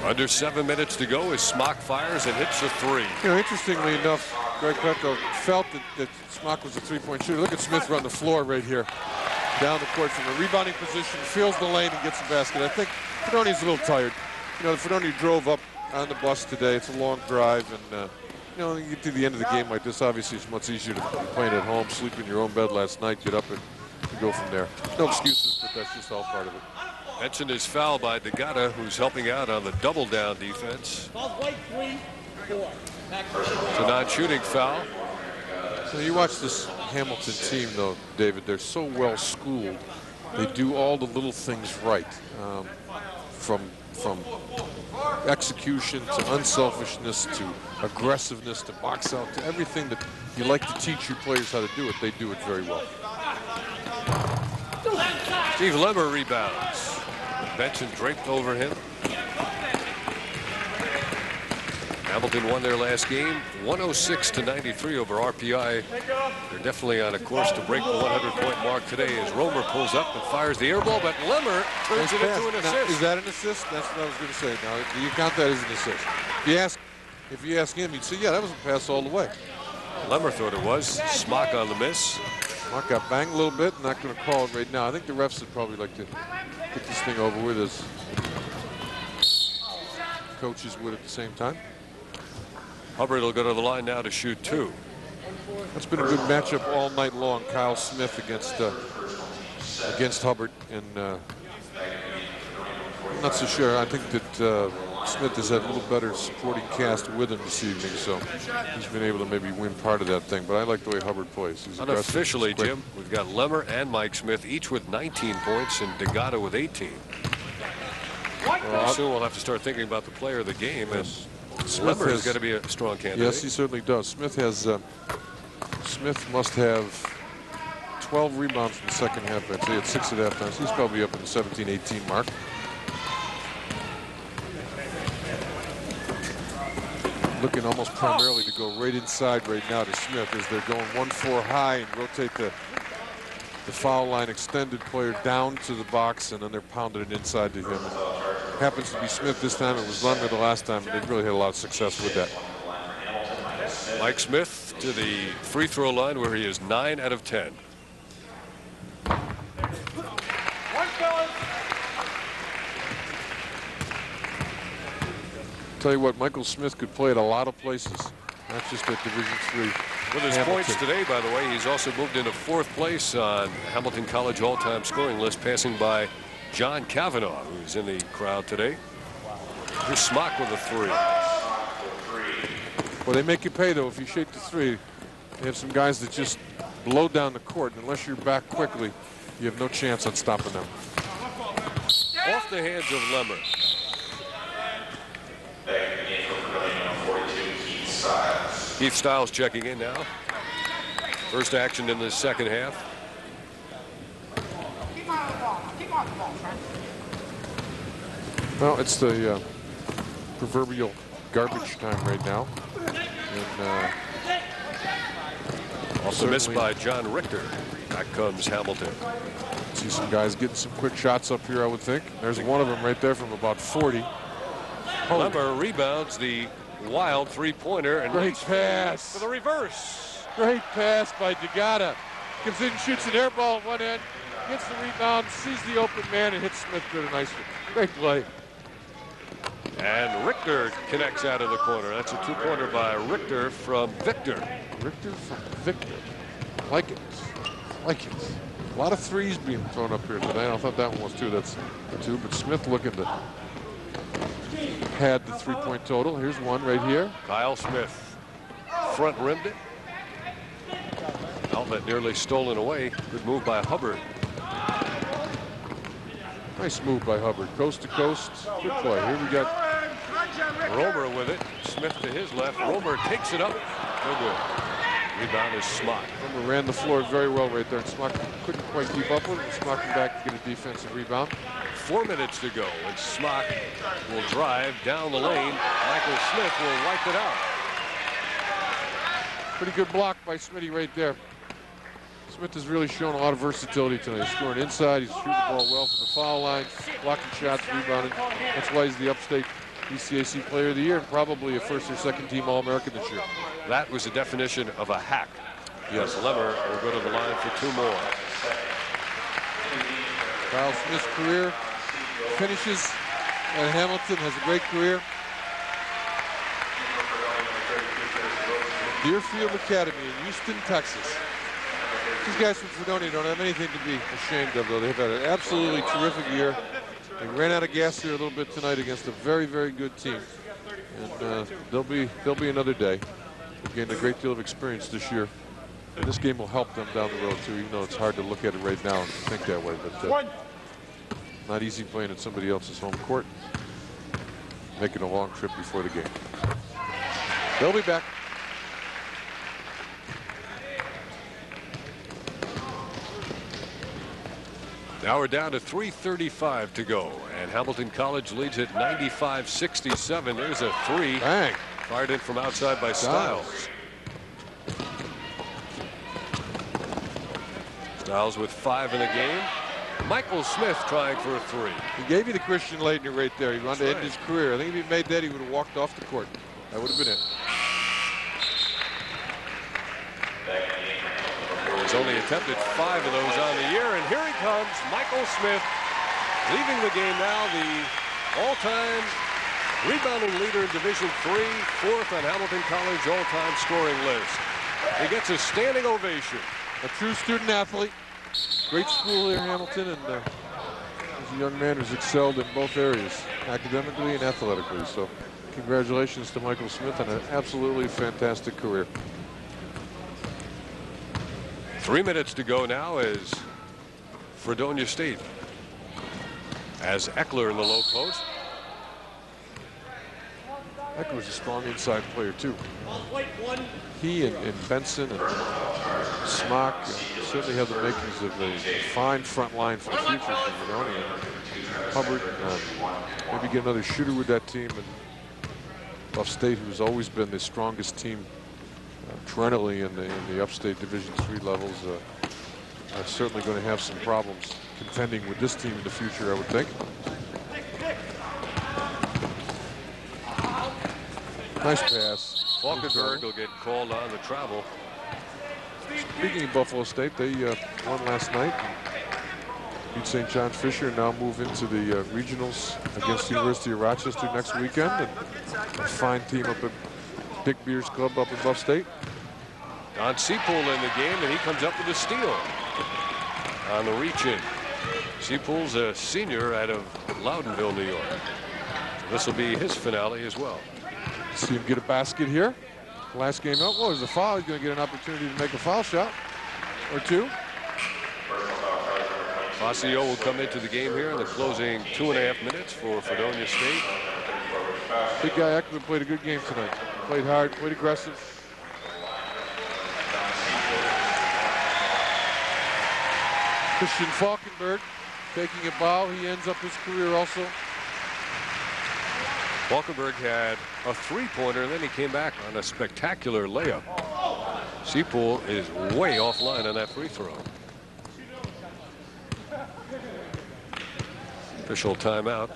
Under 7 minutes to go as Smock fires and hits a 3. You know, interestingly enough, Greg Prechtel felt that Smock was a 3-point shooter. Look at Smith run the floor right here. Down the court from a rebounding position, fills the lane and gets the basket. I think Fredonia's a little tired. You know, Fredonia drove up on the bus today. It's a long drive, and you know, you get to the end of the game like this, obviously it's much easier to be playing at home, sleep in your own bed last night, get up and go from there. No excuses, but that's just all part of it. Benson is fouled by DeGata, who's helping out on the double down defense. It's a non-shooting foul. So you watch this Hamilton team, though, David. They're so well schooled. They do all the little things right, from execution to unselfishness to aggressiveness to box out to everything that you like to teach your players how to do it. They do it very well. Steve Lemmer rebounds. Benson draped over him. Hamilton won their last game 106-93 over RPI. They're definitely on a course to break the 100-point mark today as Romer pulls up and fires the air ball, but Lemmer turns it into an assist. Now, is that an assist? That's what I was going to say. Now, do you count that as an assist? If you ask him, he'd say, yeah, that was a pass all the way. Lemmer thought it was. Smock on the miss. Smock got banged a little bit. Not going to call it right now. I think the refs would probably like to get this thing over with as coaches would at the same time. Hubbard will go to the line now to shoot 2. That's been a good matchup all night long. Kyle Smith against Hubbard, and I'm not so sure. I think that Smith has had a little better supporting cast with him this evening, so he's been able to maybe win part of that thing. But I like the way Hubbard plays. He's unofficially, Jim, we've got Lemmer and Mike Smith each with 19 points and DeGatta with 18. Well, soon we'll have to start thinking about the player of the game. Yes. Lemmer has got to be a strong candidate. Yes, he certainly does. Smith must have 12 rebounds in the second half. I'd say at 6 at halftime. So he's probably up in the 17-18 mark. Looking almost primarily to go right inside right now to Smith as they're going 1-4 high and rotate the foul line extended player down to the box, and then they're pounding it inside to him. It happens to be Smith this time. It was Lemmer the last time, and they've really had a lot of success with that. Mike Smith to the free throw line where he is 9 out of 10. Tell you what, Michael Smith could play at a lot of places, not just at Division III. With his points today, by the way, he's also moved into 4th place on Hamilton College all-time scoring list, passing by John Cavanaugh, who's in the crowd today. Here's Smock with a 3. Well, they make you pay, though, if you shoot the 3. They have some guys that just blow down the court, and unless you're back quickly, you have no chance on stopping them. Off the hands of Lemmer. Keith Stiles checking in now. First action in the second half. Well, it's the proverbial garbage time right now. And, also missed by John Richter. Back comes Hamilton. See some guys getting some quick shots up here, I would think. There's one of them right there from about 40. Lemmer rebounds the wild three-pointer and great pass for the reverse. Great pass by DeGatta. Comes in, shoots an air ball at one end, gets the rebound, sees the open man, and hits Smith with a nice one. Great play. And Richter connects out of the corner. That's a 2-pointer by Richter from Victor. Richter from Victor. Like it. Like it. A lot of threes being thrown up here today. I thought that one was 2. That's 2. But Smith looking to pad the 3-point total. Here's one right here. Kyle Smith front rimmed it. Outlet nearly stolen away. Good move by Hubbard. Nice move by Hubbard. Coast to coast. Good play. Here we got Romer with it. Smith to his left. Romer takes it up. No good. Rebound is Smock. Romer ran the floor very well right there, and Smock couldn't quite keep up with it. Smock came back to get a defensive rebound. 4 minutes to go, and Smock will drive down the lane. Michael Smith will wipe it out. Pretty good block by Smitty right there. Smith has really shown a lot of versatility tonight. He's scoring inside. He's shooting the ball well from the foul line, blocking shots, rebounding. That's why he's the upstate ECAC Player of the Year and probably a first or second team All-American this year. That was the definition of a hack. Yes, Lemmer will go to the line for 2 more. Kyle Smith's career finishes at Hamilton, has a great career. Deerfield Academy in Houston, Texas. These guys from Fredonia don't have anything to be ashamed of, though. They've had an absolutely terrific year. They ran out of gas here a little bit tonight against a very, very good team. And there'll be another day. They've gained a great deal of experience this year. And this game will help them down the road, too, even though it's hard to look at it right now and think that way. But not easy playing at somebody else's home court. Making a long trip before the game. They'll be back. Now we're down to 3:35 to go, and Hamilton College leads at 95-67. There's a three. Bang. Fired in from outside by Stiles. Stiles with 5 in the game. Michael Smith trying for a three. He gave you the Christian Leitner right there. He wanted to end his career. I think if he made that, he would have walked off the court. That would have been it. He's only attempted 5 of those on the year, and here he comes, Michael Smith, leaving the game now, the all-time rebounding leader in Division III, 4th on Hamilton College all-time scoring list. He gets a standing ovation. A true student athlete. Great school here in Hamilton, and he's a young man who's excelled in both areas, academically and athletically. So congratulations to Michael Smith on an absolutely fantastic career. 3 minutes to go now as Fredonia State has Eckler in the low post. Eckler's a strong inside player too. He and Benson and Smock certainly have the makings of a fine front line for the future for Fredonia. Hubbard, maybe get another shooter with that team, and Buff State, who's always been the strongest team perennially in the upstate Division III levels, are certainly going to have some problems contending with this team in the future, I would think. Nice pass. Falkenberg will get called on the travel. Speaking of Buffalo State, they won last night. Beat St. John Fisher, and now move into the regionals against the University of Rochester next weekend. And a fine team up at Dick Beers Club up in Buff State. Don Seapool in the game, and he comes up with a steal on the reach-in. Seapool's a senior out of Loudonville, New York. So this will be his finale as well. See him get a basket here. Last game out, well, there's a foul. He's going to get an opportunity to make a foul shot or two. Fazio will come into the game here in the closing 2.5 minutes for Fredonia State. Big guy Eckler played a good game tonight. Played hard, played aggressive. Christian Falkenberg taking a bow. He ends up his career also. Falkenberg had a three-pointer, and then he came back on a spectacular layup. Seapool is way offline on that free throw. Official timeout.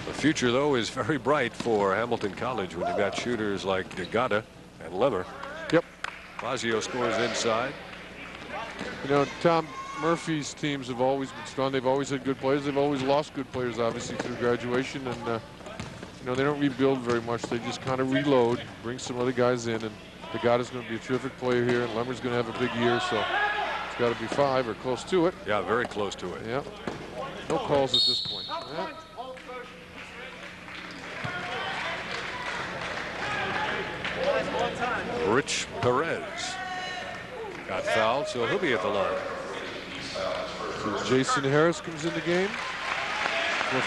The future, though, is very bright for Hamilton College when you've got shooters like Gata and Lemmer. Yep. Fazio scores inside. You know, Tom Murphy's teams have always been strong. They've always had good players. They've always lost good players, obviously, through graduation. And, you know, they don't rebuild very much. They just kind of reload, bring some other guys in. And Gata's going to be a terrific player here, and Lemmer's going to have a big year. So it's got to be 5 or close to it. Yeah, very close to it. Yeah. No calls at this point. Yeah. Rich Perez got fouled, so he'll be at the line. So Jason Harris comes in the game.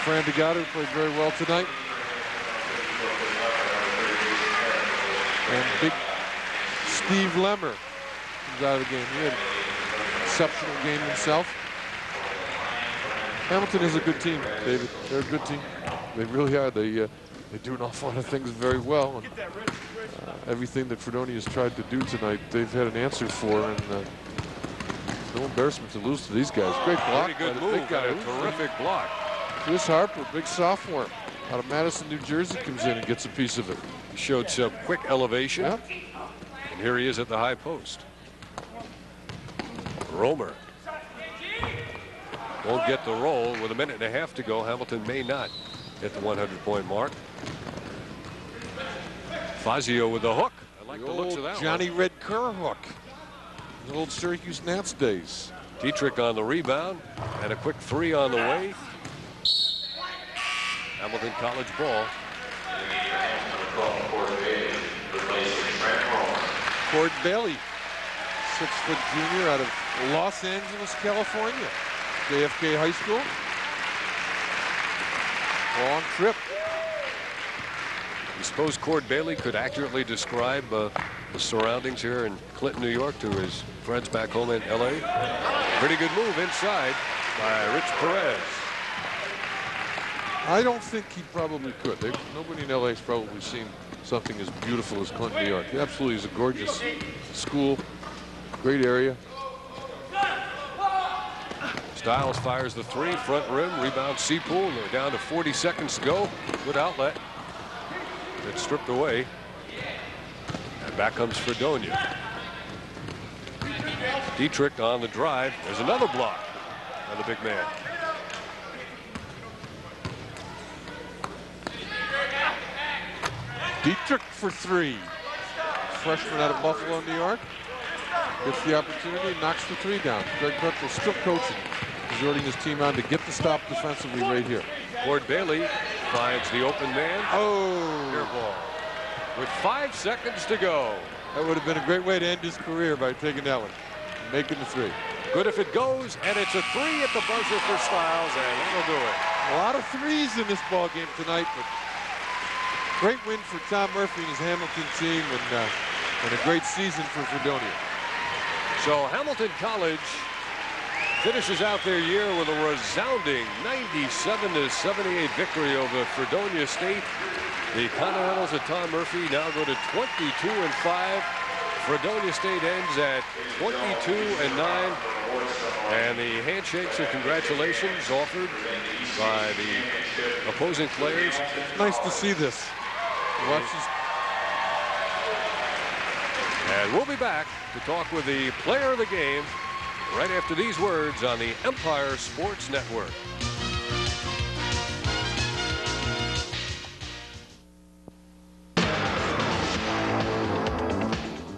Fran DeGata, who played very well tonight. And big Steve Lemmer comes out of the game. He had an exceptional game himself. Hamilton is a good team, David. They're a good team. They really are. They do an awful lot of things very well. And, everything that Fredonia has tried to do tonight, they've had an answer for, and no embarrassment to lose to these guys. Great block. Pretty good move. Big guy. A terrific block. Chris Harper, big sophomore out of Madison, New Jersey, comes in and gets a piece of it. He showed some quick elevation. Yep. And here he is at the high post. Romer won't get the roll with 1.5 minutes to go. Hamilton may not hit the 100-point mark. Fazio with the hook. I like the looks of that Johnny one. Red Kerr hook. The old Syracuse Nats days. Dietrich on the rebound, and a quick three on the way. Hamilton College ball. Cord Bailey, 6-foot junior out of Los Angeles, California. JFK High School. Long trip. You suppose Cord Bailey could accurately describe the surroundings here in Clinton, New York to his friends back home in L.A.? Pretty good move inside by Rich Perez. I don't think he probably could. Nobody in L.A. has probably seen something as beautiful as Clinton, New York. It absolutely is a gorgeous school, great area. Stiles fires the three, front rim, rebound Seapool. They're down to 40 seconds to go. Good outlet. It's stripped away. And back comes Fredonia. Dietrich on the drive. There's another block by the big man. Dietrich for three. Freshman out of Buffalo, New York. Gets the opportunity, knocks the three down. Greg Prexel still coaching. He's ordering his team on to get the stop defensively right here. Cord Bailey finds the open man. Oh! Air ball. With 5 seconds to go. That would have been a great way to end his career by taking that one. Making the three. Good if it goes, and it's a three at the buzzer for Stiles, and that'll do it. A lot of threes in this ball game tonight, but great win for Tom Murphy and his Hamilton team, and a great season for Fredonia. So Hamilton College finishes out their year with a resounding 97-78 victory over Fredonia State. The Continentals of Tom Murphy now go to 22-5. Fredonia State ends at 22-9. And the handshakes of congratulations offered by the opposing players. It's nice to see this. Watch this. And we'll be back to talk with the player of the game right after these words on the Empire Sports Network.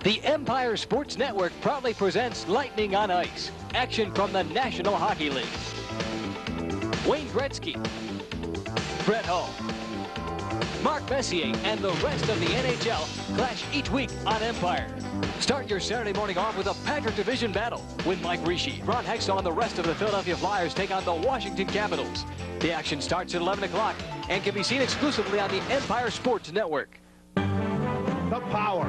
The Empire Sports Network proudly presents Lightning on Ice, action from the National Hockey League. Wayne Gretzky, Brett Hull, Mark Messier, and the rest of the NHL clash each week on Empire. Start your Saturday morning off with a Patrick Division battle with Mike Rishi, Ron Hextall, and the rest of the Philadelphia Flyers take on the Washington Capitals. The action starts at 11 o'clock and can be seen exclusively on the Empire Sports Network. The power.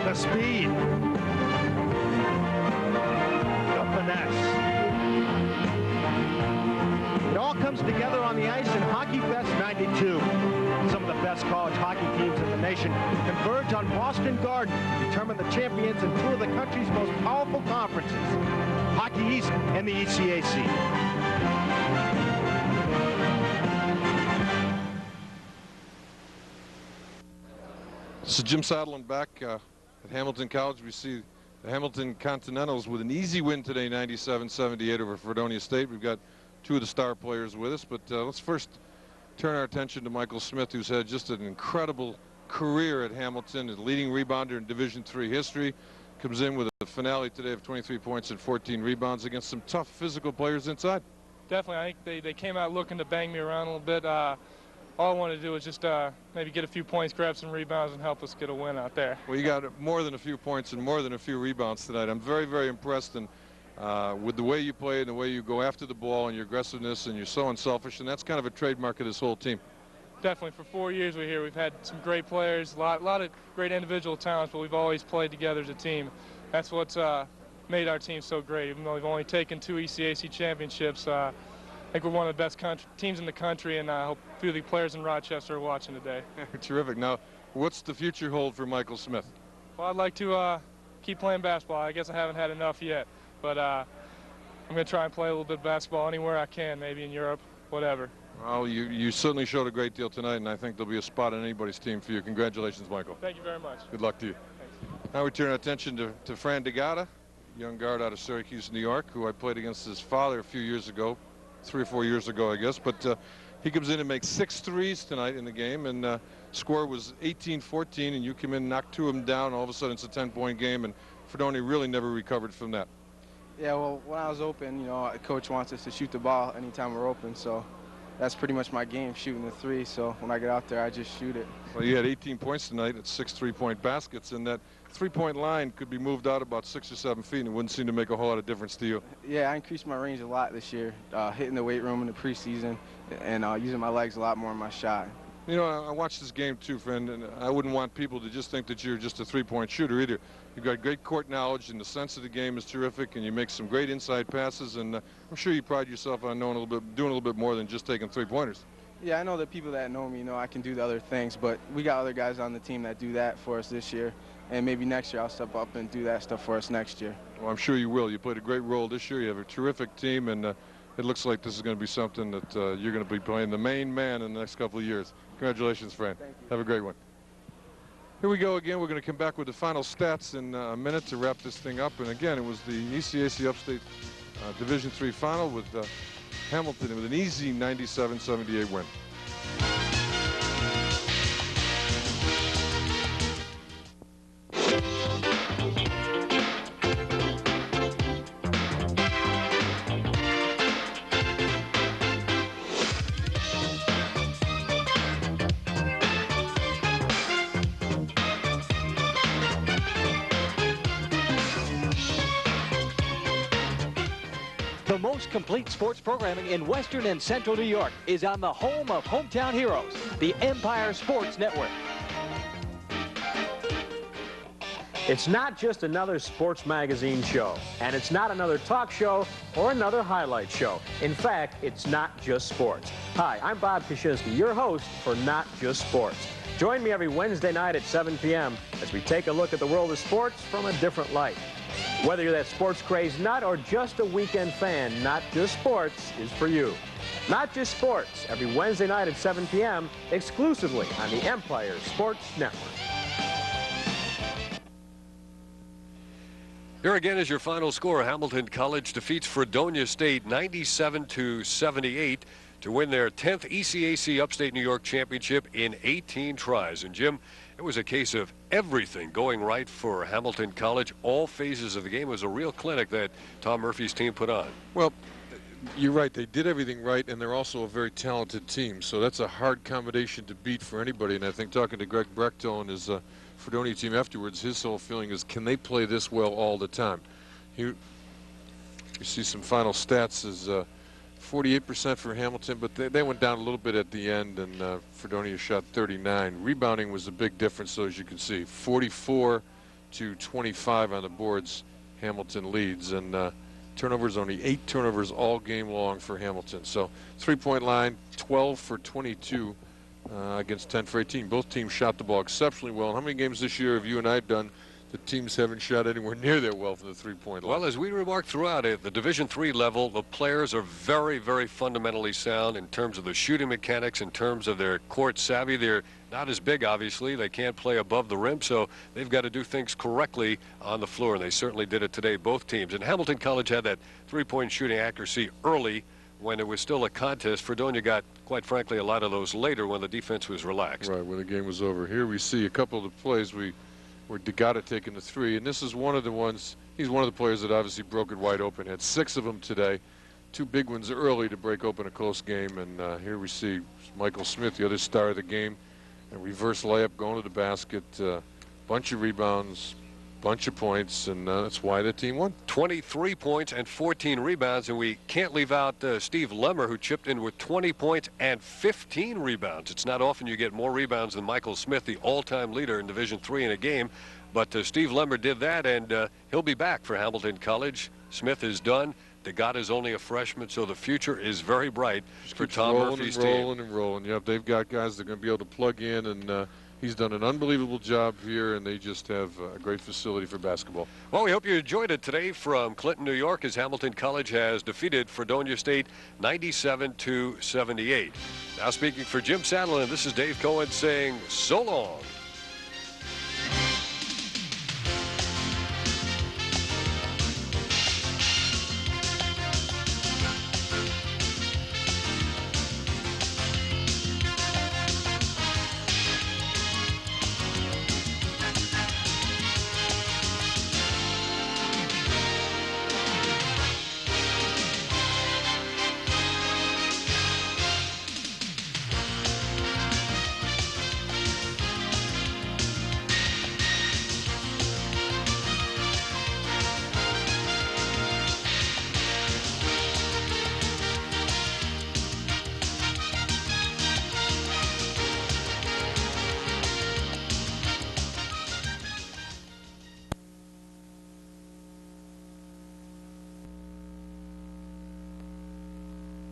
The speed. The finesse. It all comes together on the ice in Hockey Fest 92. Some of the best college hockey teams in the nation converge on Boston Garden to determine the champions in two of the country's most powerful conferences, Hockey East and the ECAC. This is Jim Soderlund back at Hamilton College. We see the Hamilton Continentals with an easy win today, 97-78 over Fredonia State. We've got two of the star players with us, but let's first turn our attention to Michael Smith, who's had just an incredible career at Hamilton, a leading rebounder in Division III history. Comes in with a finale today of 23 points and 14 rebounds against some tough physical players inside. Definitely. I think they came out looking to bang me around a little bit. All I wanted to do was just maybe get a few points, grab some rebounds, and help us get a win out there. Well, you got more than a few points and more than a few rebounds tonight. I'm very, very impressed with the way you play and the way you go after the ball and your aggressiveness, and you're so unselfish, and that's kind of a trademark of this whole team. Definitely. For 4 years we're here. We've had some great players, a lot of great individual talents, but we've always played together as a team. That's what's made our team so great. Even though we've only taken 2 ECAC championships, I think we're one of the best teams in the country, and I hope a few of the players in Rochester are watching today. Terrific. Now, what's the future hold for Michael Smith? Well, I'd like to keep playing basketball. I guess I haven't had enough yet, but I'm going to try and play a little bit of basketball anywhere I can, maybe in Europe, whatever. Well, you certainly showed a great deal tonight, and I think there'll be a spot on anybody's team for you. Congratulations, Michael. Thank you very much. Good luck to you. Thanks. Now we turn our attention to Fran DeGata, young guard out of Syracuse, New York, who I played against his father a few years ago, 3 or 4 years ago, I guess. But he comes in and makes 6 threes tonight in the game, and score was 18-14, and you come in and knock 2 of them down. All of a sudden, it's a 10-point game, and Fredonia really never recovered from that. Yeah, well, when I was open, you know, Coach wants us to shoot the ball anytime we're open, so that's pretty much my game, shooting the 3. So when I get out there, I just shoot it. Well, you had 18 points tonight at 6 3-point baskets, and that 3-point line could be moved out about 6 or 7 feet, and it wouldn't seem to make a whole lot of difference to you. Yeah, I increased my range a lot this year, hitting the weight room in the preseason and using my legs a lot more in my shot. You know, I watched this game too, friend, and I wouldn't want people to just think that you're just a three-point shooter either. You've got great court knowledge, and the sense of the game is terrific, and you make some great inside passes, and I'm sure you pride doing a little bit more than just taking three-pointers. Yeah, I know the people that know me know I can do the other things, but we got other guys on the team that do that for us this year, and maybe next year I'll step up and do that stuff for us next year. Well, I'm sure you will. You played a great role this year. You have a terrific team, and it looks like this is going to be something that you're going to be playing the main man in the next couple of years. Congratulations, friend. Thank you. Have a great one. Here we go again. We're going to come back with the final stats in a minute to wrap this thing up. And again, it was the ECAC Upstate Division III final with Hamilton with an easy 97-78 win. The most complete sports programming in Western and Central New York is on the home of hometown heroes, the Empire Sports Network. It's not just another sports magazine show, and it's not another talk show or another highlight show. In fact, it's not just sports. Hi, I'm Bob Kaczynski, your host for Not Just Sports. Join me every Wednesday night at 7 p.m. as we take a look at the world of sports from a different light. Whether you're that sports crazed nut or just a weekend fan, Not Just Sports is for you. Not Just Sports, every Wednesday night at 7 p.m., exclusively on the Empire Sports Network. Here again is your final score. Hamilton College defeats Fredonia State 97-78 to win their 10th ECAC Upstate New York Championship in 18 tries. And Jim, it was a case of everything going right for Hamilton College. All phases of the game. It was a real clinic that Tom Murphy's team put on. Well, you're right. They did everything right, and they're also a very talented team. So that's a hard combination to beat for anybody. And I think talking to Greg Brechtel and his Fredonia team afterwards, his whole feeling is, can they play this well all the time? You see some final stats is 48% for Hamilton, but they went down a little bit at the end, and Fredonia shot 39. Rebounding was a big difference, so as you can see, 44 to 25 on the boards. Hamilton leads, and turnovers, only 8 turnovers all game long for Hamilton. So 3-point line, 12 for 22 against 10 for 18. Both teams shot the ball exceptionally well. And how many games this year have you and I done the teams haven't shot anywhere near that well from the 3-point line? Well, as we remarked throughout it, the Division III level, the players are very, very fundamentally sound in terms of the shooting mechanics, in terms of their court savvy. They're not as big, obviously. They can't play above the rim, so they've got to do things correctly on the floor, and they certainly did it today, both teams. And Hamilton College had that 3-point shooting accuracy early when it was still a contest. Fredonia got, quite frankly, a lot of those later when the defense was relaxed. Right, when the game was over. Here we see a couple of the plays where Degata taking the 3, and this is one of the ones, he's one of the players that obviously broke it wide open. Had 6 of them today, 2 big ones early to break open a close game. And here we see Michael Smith, the other star of the game, a reverse layup going to the basket, bunch of rebounds, bunch of points, and that's why the team won. 23 points and 14 rebounds, and we can't leave out Steve Lemmer, who chipped in with 20 points and 15 rebounds. It's not often you get more rebounds than Michael Smith, the all-time leader in Division III in a game, but Steve Lemmer did that, and he'll be back for Hamilton College. Smith is done. Degata is only a freshman, so the future is very bright for Tom Murphy's team. Rolling. Yep, they've got guys that are going to be able to plug in, and he's done an unbelievable job here, and they just have a great facility for basketball. Well, we hope you enjoyed it today from Clinton, New York, as Hamilton College has defeated Fredonia State 97-78. Now speaking for Jim Saddleton, this is Dave Cohen saying so long.